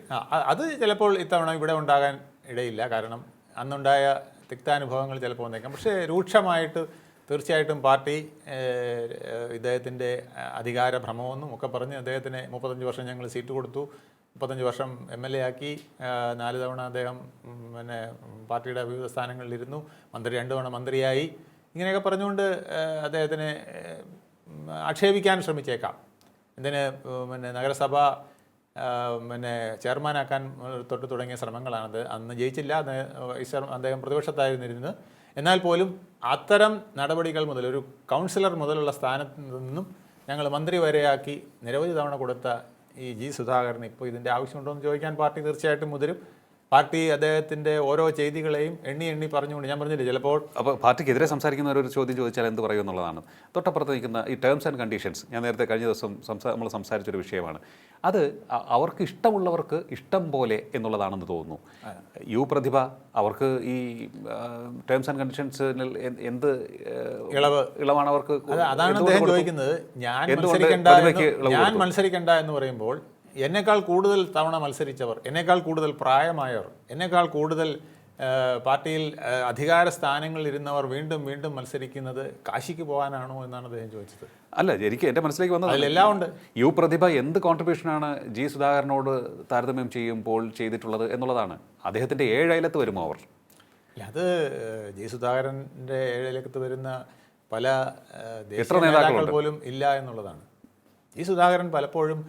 അത് ചിലപ്പോൾ ഇത്തവണ ഇവിടെ ഉണ്ടാകാൻ ഇടയില്ല. കാരണം അന്നുണ്ടായ തിക്താനുഭവങ്ങൾ ചിലപ്പോൾ വന്നേക്കാം. പക്ഷേ രൂക്ഷമായിട്ട് തീർച്ചയായിട്ടും പാർട്ടി ഇദ്ദേഹത്തിൻ്റെ അധികാര ഭ്രമമെന്നും ഒക്കെ പറഞ്ഞ് അദ്ദേഹത്തിന് 35 വർഷം ഞങ്ങൾ സീറ്റ് കൊടുത്തു, 35 വർഷം MLA ആക്കി, 4 തവണ അദ്ദേഹം പിന്നെ പാർട്ടിയുടെ വിവിധ സ്ഥാനങ്ങളിലിരുന്നു, 2 തവണ മന്ത്രിയായി, ഇങ്ങനെയൊക്കെ പറഞ്ഞുകൊണ്ട് അദ്ദേഹത്തിനെ ആക്ഷേപിക്കാൻ ശ്രമിച്ചേക്കാം. എന്തിന് പിന്നെ നഗരസഭ പിന്നെ ചെയർമാനാക്കാൻ തൊട്ട് തുടങ്ങിയ ശ്രമങ്ങളാണത്. അന്ന് ജയിച്ചില്ല, അദ്ദേഹം പ്രതിപക്ഷത്തായിരുന്നിരുന്നത്. എന്നാൽ പോലും അത്തരം നടപടികൾ മുതൽ, ഒരു കൗൺസിലർ മുതലുള്ള സ്ഥാനത്ത് നിന്നും ഞങ്ങൾ മന്ത്രി വരെയാക്കി നിരവധി തവണ കൊടുത്ത ഈ സുധാകരൻ ഇപ്പോൾ ഇതിൻ്റെ ആവശ്യമുണ്ടോ എന്ന് ചോദിക്കാൻ പാർട്ടി തീർച്ചയായിട്ടും മുതിരും. പാർട്ടി അദ്ദേഹത്തിൻ്റെ ഓരോ ചെയ്തികളെയും എണ്ണി പറഞ്ഞുകൊണ്ട്, ഞാൻ പറഞ്ഞില്ലേ ചിലപ്പോൾ അപ്പോൾ പാർട്ടിക്കെതിരെ സംസാരിക്കുന്ന ഒരു ചോദ്യം ചോദിച്ചാൽ എന്ത് പറയും എന്നുള്ളതാണ്. തൊട്ടപ്പുറത്ത് നിൽക്കുന്ന ഈ ടേംസ് ആൻഡ് കണ്ടീഷൻസ്, ഞാൻ നേരത്തെ കഴിഞ്ഞ ദിവസം നമ്മൾ സംസാരിച്ചൊരു വിഷയമാണ്. അത് അവർക്ക് ഇഷ്ടമുള്ളവർക്ക് ഇഷ്ടം പോലെ എന്നുള്ളതാണെന്ന് തോന്നുന്നു. പ്രതിഭ അവർക്ക് ഈ ടേംസ് ആൻഡ് കണ്ടീഷൻസിൽ എന്ത് ഇളവാണ് അവർക്ക്? അതാണ് അദ്ദേഹം ചോദിക്കുന്നത്. ഞാൻ മത്സരിക്കണ്ട എന്ന് പറയുമ്പോൾ എന്നേക്കാൾ കൂടുതൽ തവണ മത്സരിച്ചവർ, എന്നേക്കാൾ കൂടുതൽ പ്രായമായവർ, എന്നേക്കാൾ കൂടുതൽ പാർട്ടിയിൽ അധികാര സ്ഥാനങ്ങളിൽ ഇരുന്നവർ വീണ്ടും വീണ്ടും മത്സരിക്കുന്നത് കാശിക്ക് പോകാനാണോ എന്നാണ് അദ്ദേഹം ചോദിച്ചത്. അല്ല, എനിക്ക് എൻ്റെ മനസ്സിലേക്ക് വന്നത് അതിലെല്ലാം ഉണ്ട്. പ്രതിഭ എന്ത് കോൺട്രിബ്യൂഷനാണ് സുധാകരനോട് താരതമ്യം ചെയ്യുമ്പോൾ ചെയ്തിട്ടുള്ളത് എന്നുള്ളതാണ്. അദ്ദേഹത്തിൻ്റെ 7 അയലത്ത് വരുമോ അവർ? അത് സുധാകരൻ്റെ 7 അയലത്ത് വരുന്ന പല നേതാക്കൾ പോലും ഇല്ല എന്നുള്ളതാണ്. സുധാകരൻ പലപ്പോഴും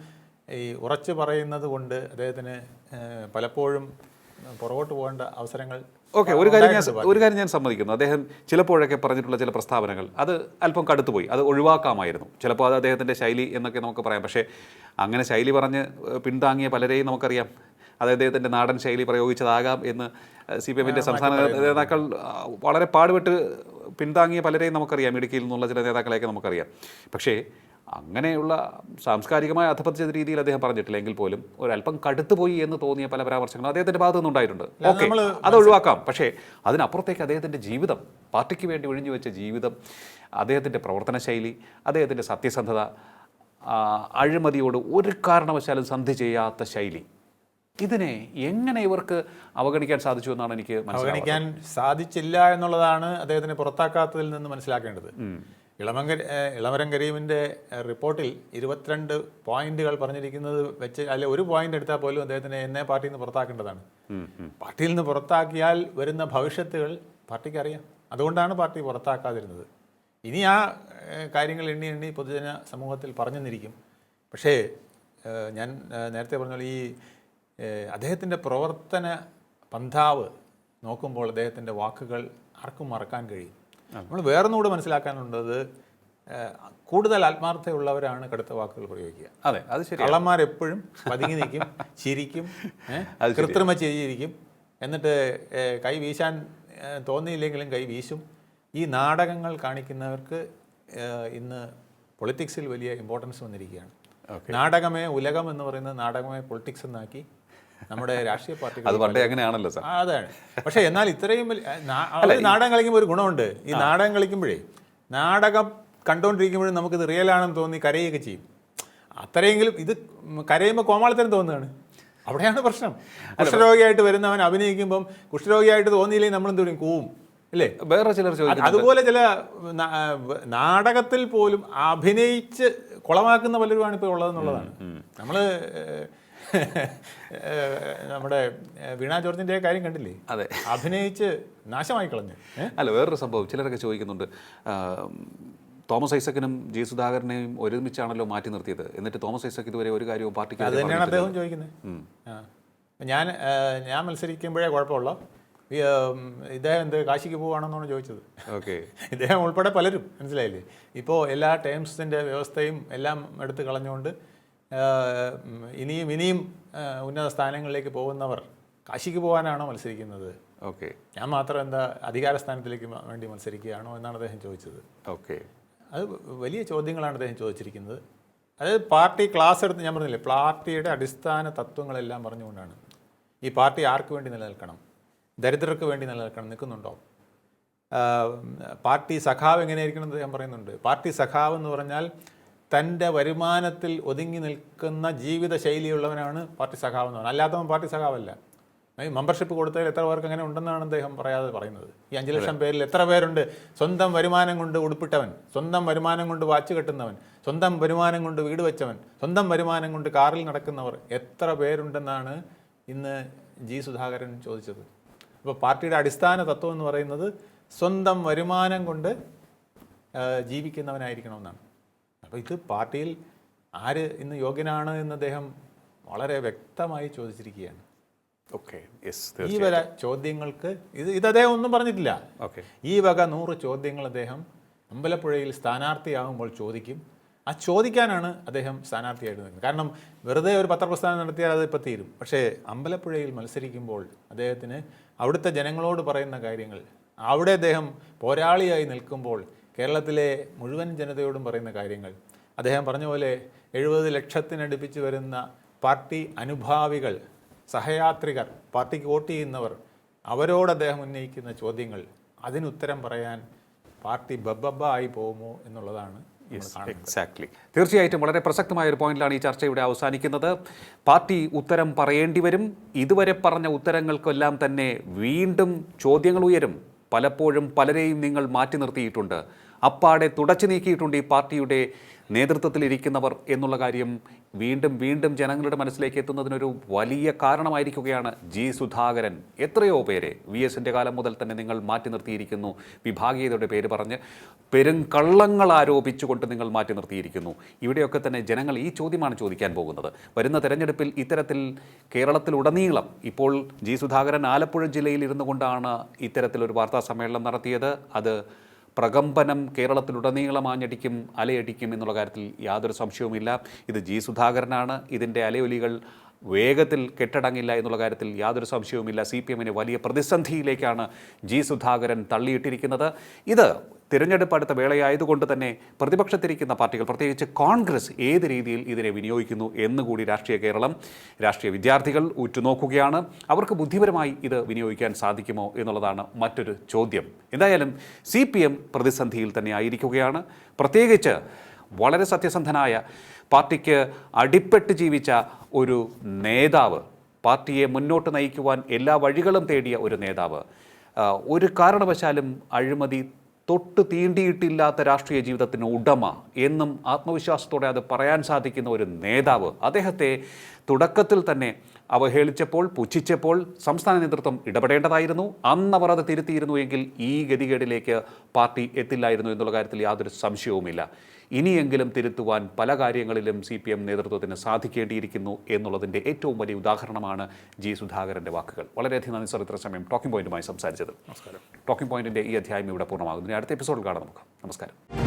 ഈ ഉറച്ചു പറയുന്നത് കൊണ്ട് അദ്ദേഹത്തിന് പലപ്പോഴും പുറകോട്ട് പോകേണ്ട അവസരങ്ങൾ. ഒരു കാര്യം ഞാൻ സമ്മതിക്കുന്നു. അദ്ദേഹം ചിലപ്പോഴൊക്കെ പറഞ്ഞിട്ടുള്ള ചില പ്രസ്താവനകൾ അത് അല്പം കടുത്തുപോയി, അത് ഒഴിവാക്കാമായിരുന്നു. ചിലപ്പോൾ അത് അദ്ദേഹത്തിൻ്റെ ശൈലി എന്നൊക്കെ നമുക്ക് പറയാം. പക്ഷേ അങ്ങനെ ശൈലി പറഞ്ഞ് പിന്താങ്ങിയ പലരെയും നമുക്കറിയാം. അത് അദ്ദേഹത്തിൻ്റെ നാടൻ ശൈലി പ്രയോഗിച്ചതാകാം എന്ന് CPMന്റെ സംസ്ഥാന നേതാക്കൾ വളരെ പാടുപെട്ട് പിന്താങ്ങിയ പലരെയും നമുക്കറിയാം. ഇടുക്കിയിൽ നിന്നുള്ള ചില നേതാക്കളെയൊക്കെ നമുക്കറിയാം. പക്ഷേ അങ്ങനെയുള്ള സാംസ്കാരികമായ അധപതിച്ച രീതിയിൽ അദ്ദേഹം പറഞ്ഞിട്ടില്ല എങ്കിൽ പോലും ഒരല്പം കടുത്തുപോയി എന്ന് തോന്നിയ പല പരാമർശങ്ങളും അദ്ദേഹത്തിൻ്റെ ഭാഗത്തു നിന്നുണ്ടായിട്ടുണ്ട്. ഓക്കെ, അത് ഒഴിവാക്കാം. പക്ഷേ അതിനപ്പുറത്തേക്ക് അദ്ദേഹത്തിൻ്റെ ജീവിതം, പാർട്ടിക്ക് വേണ്ടി ഒഴിഞ്ഞു വെച്ച ജീവിതം, അദ്ദേഹത്തിൻ്റെ പ്രവർത്തന ശൈലി, അദ്ദേഹത്തിൻ്റെ സത്യസന്ധത, അഴിമതിയോട് ഒരു കാരണവശാലും സന്ധി ചെയ്യാത്ത ശൈലി, ഇതിനെ എങ്ങനെ ഇവർക്ക് അവഗണിക്കാൻ സാധിച്ചു എന്നാണ് എനിക്ക് അവഗണിക്കാൻ സാധിച്ചില്ല എന്നുള്ളതാണ് അദ്ദേഹത്തിന് പുറത്താക്കാത്തതിൽ നിന്ന് മനസ്സിലാക്കേണ്ടത്. ഇളമരം കരീമിൻ്റെ റിപ്പോർട്ടിൽ 22 പോയിന്റുകൾ പറഞ്ഞിരിക്കുന്നത് വെച്ച് അല്ലെ ഒരു പോയിന്റ് എടുത്താൽ പോലും അദ്ദേഹത്തിന് എന്നെ പാർട്ടിയിൽ നിന്ന് പുറത്താക്കേണ്ടതാണ്. പാർട്ടിയിൽ നിന്ന് പുറത്താക്കിയാൽ വരുന്ന ഭവിഷ്യത്തുകൾ പാർട്ടിക്ക് അറിയാം. അതുകൊണ്ടാണ് പാർട്ടി പുറത്താക്കാതിരുന്നത്. ഇനി ആ കാര്യങ്ങൾ എണ്ണി പൊതുജന സമൂഹത്തിൽ പറഞ്ഞെന്നിരിക്കും. പക്ഷേ ഞാൻ നേരത്തെ പറഞ്ഞ ഈ അദ്ദേഹത്തിൻ്റെ പ്രവർത്തന പന്ഥാവ് നോക്കുമ്പോൾ അദ്ദേഹത്തിൻ്റെ വാക്കുകൾ ആർക്കും മറക്കാൻ കഴിയും. നമ്മൾ വേറൊന്നുകൂടെ മനസ്സിലാക്കാനുള്ളത്, കൂടുതൽ ആത്മാർത്ഥതയുള്ളവരാണ് കടുത്ത വാക്കുകൾ പ്രയോഗിക്കുക. അതെ, അത് ശരി. കള്ളന്മാരെപ്പോഴും പതുങ്ങി നിൽക്കും, ചിരിക്കും, കൃത്രിമ ചിരിയിരിക്കും, എന്നിട്ട് കൈ വീശാൻ തോന്നിയില്ലെങ്കിലും കൈ വീശും. ഈ നാടകങ്ങൾ കാണിക്കുന്നവർക്ക് ഇന്ന് പൊളിറ്റിക്സിൽ വലിയ ഇമ്പോർട്ടൻസ് വന്നിരിക്കുകയാണ്. നാടകമേ ഉലകം എന്ന് പറയുന്നത് നാടകമേ പൊളിറ്റിക്സ് എന്നാക്കി നമ്മുടെ രാഷ്ട്രീയ പാർട്ടികൾ. അത് പണ്ടേ അങ്ങനെയാണല്ലോ സാർ. അതാണ്. പക്ഷേ എന്നാൽ ഇത്രയും നാടകം കളിക്കുമ്പോൾ ഒരു ഗുണമുണ്ട്. ഈ നാടകം കളിക്കുമ്പോഴേ, നാടകം കണ്ടുകൊണ്ടിരിക്കുമ്പോഴും നമുക്കിത് റിയൽ ആണെന്ന് തോന്നി കരയുകയൊക്കെ ചെയ്യും. അത്രയെങ്കിലും ഇത് കരയുമ്പോൾ കോമാളിത്തരം തോന്നുകയാണ്. അവിടെയാണ് പ്രശ്നം. കുഷ്ഠരോഗിയായിട്ട് വരുന്നവൻ അഭിനയിക്കുമ്പം കുഷ്ഠരോഗിയായിട്ട് തോന്നിയില്ലെങ്കിൽ നമ്മളെന്ത് പറയും? കൂവും, അല്ലേ? വേറെ ചിലർ ചോദിക്കും. അതുപോലെ ചില നാടകത്തിൽ പോലും അഭിനയിച്ച് കുളമാക്കുന്ന പലരുമാണ് ഇപ്പോൾ ഉള്ളതെന്നുള്ളതാണ്. നമ്മൾ നമ്മുടെ വീണ ജോർജിൻ്റെ കാര്യം കണ്ടില്ലേ? അതെ, അഭിനയിച്ച് നാശമായി കളഞ്ഞു. അല്ല, വേറൊരു സംഭവം ചിലരൊക്കെ ചോദിക്കുന്നുണ്ട്, തോമസ് ഐസക്കിനും ജി സുധാകരനെയും ഒരുമിച്ചാണല്ലോ മാറ്റി നിർത്തിയത്, എന്നിട്ട് തോമസ് ഐസക് ഇതുവരെ ഒരു കാര്യവും പാർട്ടിക്ക്. അത് തന്നെയാണ് അദ്ദേഹം ചോദിക്കുന്നത്. ഞാൻ മത്സരിക്കുമ്പോഴേ കുഴപ്പമുള്ള ഇദ്ദേഹം എന്ത് കാശിക്ക് പോവുകയാണെന്നാണ് ചോദിച്ചത്. ഓക്കെ, ഇദ്ദേഹം ഉൾപ്പെടെ പലരും, മനസ്സിലായില്ലേ? ഇപ്പോൾ എല്ലാ ടേംസിൻ്റെ വ്യവസ്ഥയും എല്ലാം എടുത്ത് കളഞ്ഞുകൊണ്ട് ഇനിയും ഉന്നത സ്ഥാനങ്ങളിലേക്ക് പോകുന്നവർ കാശിക്ക് പോകാനാണോ മത്സരിക്കുന്നത്? ഓക്കെ, ഞാൻ മാത്രം എന്താ അധികാര സ്ഥാനത്തിലേക്ക് വേണ്ടി മത്സരിക്കുകയാണോ എന്നാണ് അദ്ദേഹം ചോദിച്ചത്. ഓക്കെ, അത് വലിയ ചോദ്യങ്ങളാണ് അദ്ദേഹം ചോദിച്ചിരിക്കുന്നത്. അതായത് പാർട്ടി ക്ലാസ് എടുത്ത്, ഞാൻ പറഞ്ഞില്ലേ, പാർട്ടിയുടെ അടിസ്ഥാന തത്വങ്ങളെല്ലാം പറഞ്ഞുകൊണ്ടാണ് ഈ പാർട്ടി ആർക്ക് വേണ്ടി നിലനിൽക്കണം, ദരിദ്രർക്ക് വേണ്ടി നിലനിൽക്കണം, നിൽക്കുന്നുണ്ടോ? പാർട്ടി സഖാവ് എങ്ങനെയായിരിക്കണം എന്ന് ഞാൻ പറയുന്നുണ്ട്. പാർട്ടി സഖാവ് എന്ന് പറഞ്ഞാൽ തൻ്റെ വരുമാനത്തിൽ ഒതുങ്ങി നിൽക്കുന്ന ജീവിത ശൈലിയുള്ളവനാണ് പാർട്ടി സഖാവ് എന്ന് പറഞ്ഞാൽ. അല്ലാത്തവൻ പാർട്ടി സഖാവല്ല. മെമ്പർഷിപ്പ് കൊടുത്തതിൽ എത്ര പേർക്ക് അങ്ങനെ ഉണ്ടെന്നാണ് അദ്ദേഹം പറയാതെ പറയുന്നത്. ഈ 5 ലക്ഷം പേരിൽ എത്ര പേരുണ്ട് സ്വന്തം വരുമാനം കൊണ്ട് ഉടുപ്പിട്ടവൻ, സ്വന്തം വരുമാനം കൊണ്ട് വാച്ച് കെട്ടുന്നവൻ, സ്വന്തം വരുമാനം കൊണ്ട് വീട് വെച്ചവൻ, സ്വന്തം വരുമാനം കൊണ്ട് കാറിൽ നടക്കുന്നവർ എത്ര പേരുണ്ടെന്നാണ് ഇന്ന് ജി സുധാകരൻ ചോദിച്ചത്. അപ്പോൾ പാർട്ടിയുടെ അടിസ്ഥാന തത്വം എന്ന് പറയുന്നത് സ്വന്തം വരുമാനം കൊണ്ട് ജീവിക്കുന്നവനായിരിക്കണമെന്നാണ്. അപ്പോൾ ഇത് പാർട്ടിയിൽ ആര് ഇന്ന് യോഗ്യനാണ് എന്ന് അദ്ദേഹം വളരെ വ്യക്തമായി ചോദിച്ചിരിക്കുകയാണ്. ഓക്കെ, ഈ വക ചോദ്യങ്ങൾക്ക് ഇത് അദ്ദേഹം ഒന്നും പറഞ്ഞിട്ടില്ല. ഓക്കെ, ഈ വക 100 ചോദ്യങ്ങൾ അദ്ദേഹം അമ്പലപ്പുഴയിൽ സ്ഥാനാർത്ഥിയാകുമ്പോൾ ചോദിക്കും. ആ ചോദിക്കാനാണ് അദ്ദേഹം സ്ഥാനാർത്ഥിയായിട്ട് നിൽക്കുന്നത്. കാരണം വെറുതെ ഒരു പത്രപ്രസ്ഥാനം നടത്തിയാൽ അത് ഇപ്പം തീരും. പക്ഷേ അമ്പലപ്പുഴയിൽ മത്സരിക്കുമ്പോൾ അദ്ദേഹത്തിന് അവിടുത്തെ ജനങ്ങളോട് പറയുന്ന കാര്യങ്ങൾ, അവിടെ അദ്ദേഹം പോരാളിയായി നിൽക്കുമ്പോൾ കേരളത്തിലെ മുഴുവൻ ജനതയോടും പറയുന്ന കാര്യങ്ങൾ, അദ്ദേഹം പറഞ്ഞ പോലെ 70 ലക്ഷത്തിനടുപ്പിച്ച് വരുന്ന പാർട്ടി അനുഭാവികൾ, സഹയാത്രികർ, പാർട്ടിക്ക് വോട്ട് ചെയ്യുന്നവർ, അവരോട് അദ്ദേഹം ഉന്നയിക്കുന്ന ചോദ്യങ്ങൾ, അതിനുത്തരം പറയാൻ പാർട്ടി ബബ്ബ ആയി പോകുമോ എന്നുള്ളതാണ്. എക്സാക്ട്ലി, തീർച്ചയായിട്ടും വളരെ പ്രസക്തമായ ഒരു പോയിന്റിലാണ് ഈ ചർച്ച ഇവിടെ അവസാനിക്കുന്നത്. പാർട്ടി ഉത്തരം പറയേണ്ടി വരും. ഇതുവരെ പറഞ്ഞ ഉത്തരങ്ങൾക്കെല്ലാം തന്നെ വീണ്ടും ചോദ്യങ്ങൾ ഉയരും. പലപ്പോഴും പലരെയും നിങ്ങൾ മാറ്റി നിർത്തിയിട്ടുണ്ട്, അപ്പാടെ തുടച്ചു നീക്കിയിട്ടുണ്ട് ഈ പാർട്ടിയുടെ നേതൃത്വത്തിലിരിക്കുന്നവർ എന്നുള്ള കാര്യം വീണ്ടും ജനങ്ങളുടെ മനസ്സിലേക്ക് എത്തുന്നതിനൊരു വലിയ കാരണമായിരിക്കുകയാണ് ജി സുധാകരൻ. എത്രയോ പേരെ VSൻ്റെ കാലം മുതൽ തന്നെ നിങ്ങൾ മാറ്റി നിർത്തിയിരിക്കുന്നു. വിഭാഗീയതയുടെ പേര് പറഞ്ഞ് പെരുങ്കള്ളങ്ങൾ ആരോപിച്ചുകൊണ്ട് നിങ്ങൾ മാറ്റി നിർത്തിയിരിക്കുന്നു. ഇവിടെയൊക്കെ തന്നെ ജനങ്ങൾ ഈ ചോദ്യമാണ് ചോദിക്കാൻ പോകുന്നത്. വരുന്ന തെരഞ്ഞെടുപ്പിൽ ഇത്തരത്തിൽ കേരളത്തിലുടനീളം ഇപ്പോൾ ജി സുധാകരൻ ആലപ്പുഴ ജില്ലയിൽ ഇരുന്നു കൊണ്ടാണ് ഇത്തരത്തിലൊരു വാർത്താ സമ്മേളനം നടത്തിയത്. അത് പ്രകമ്പനം കേരളത്തിലുടനീളം ആഞ്ഞടിക്കും, അലയടിക്കും എന്നുള്ള കാര്യത്തിൽ യാതൊരു സംശയവുമില്ല. ഇത് ജി സുധാകരനാണ്. ഇതിൻ്റെ അലയൊലികൾ വേഗത്തിൽ കെട്ടടങ്ങില്ല എന്നുള്ള കാര്യത്തിൽ യാതൊരു സംശയവുമില്ല. CPMനെ വലിയ പ്രതിസന്ധിയിലേക്കാണ് ജി സുധാകരൻ തള്ളിയിട്ടിരിക്കുന്നത്. ഇത് തിരഞ്ഞെടുപ്പ് അടുത്ത വേളയായതുകൊണ്ട് തന്നെ പ്രതിപക്ഷത്തിരിക്കുന്ന പാർട്ടികൾ, പ്രത്യേകിച്ച് കോൺഗ്രസ്, ഏത് രീതിയിൽ ഇതിനെ വിനിയോഗിക്കുന്നു എന്നുകൂടി രാഷ്ട്രീയ കേരളം, രാഷ്ട്രീയ വിദ്യാർത്ഥികൾ ഉറ്റുനോക്കുകയാണ്. അവർക്ക് ബുദ്ധിപരമായി ഇത് വിനിയോഗിക്കാൻ സാധിക്കുമോ എന്നുള്ളതാണ് മറ്റൊരു ചോദ്യം. എന്തായാലും CPM പ്രതിസന്ധിയിൽ തന്നെ ആയിരിക്കുകയാണ്. പ്രത്യേകിച്ച് വളരെ സത്യസന്ധനായ, പാർട്ടിക്ക് അടിപ്പെട്ട് ജീവിച്ച ഒരു നേതാവ്, പാർട്ടിയെ മുന്നോട്ട് നയിക്കുവാൻ എല്ലാ വഴികളും തേടിയ ഒരു നേതാവ്, ഒരു കാരണവശാലും അഴിമതി തൊട്ട് തീണ്ടിയിട്ടില്ലാത്ത രാഷ്ട്രീയ ജീവിതത്തിന് ഉടമ എന്നും ആത്മവിശ്വാസത്തോടെ അത് പറയാൻ സാധിക്കുന്ന ഒരു നേതാവ്, അദ്ദേഹത്തെ തുടക്കത്തിൽ തന്നെ അവഹേളിച്ചപ്പോൾ, പുച്ഛിച്ചപ്പോൾ സംസ്ഥാന നേതൃത്വം ഇടപെടേണ്ടതായിരുന്നു. അന്നവർ അത് തിരുത്തിയിരുന്നു എങ്കിൽ ഈ ഗതികേടിലേക്ക് പാർട്ടി എത്തില്ലായിരുന്നു എന്നുള്ള കാര്യത്തിൽ യാതൊരു സംശയവുമില്ല. ഇനിയെങ്കിലും തിരുത്തുവാൻ പല കാര്യങ്ങളിലും CPM നേതൃത്വത്തിന് സാധിക്കേണ്ടിയിരിക്കുന്നു എന്നുള്ളതിൻ്റെ ഏറ്റവും വലിയ ഉദാഹരണമാണ് സുധാകരൻ്റെ വാക്കുകൾ. വളരെയധികം നന്ദി സർ, ഇത്ര സമയം ടോക്കിംഗ് പോയിന്റുമായി സംസാരിച്ചത്. നമസ്കാരം. ടോക്കിംഗ് പോയിന്റിൻ്റെ ഈ അധ്യായം ഇവിടെ പൂർണ്ണമാകുന്നു. അടുത്ത എപ്പിസോഡിൽ കാണാം നമുക്ക്. നമസ്കാരം.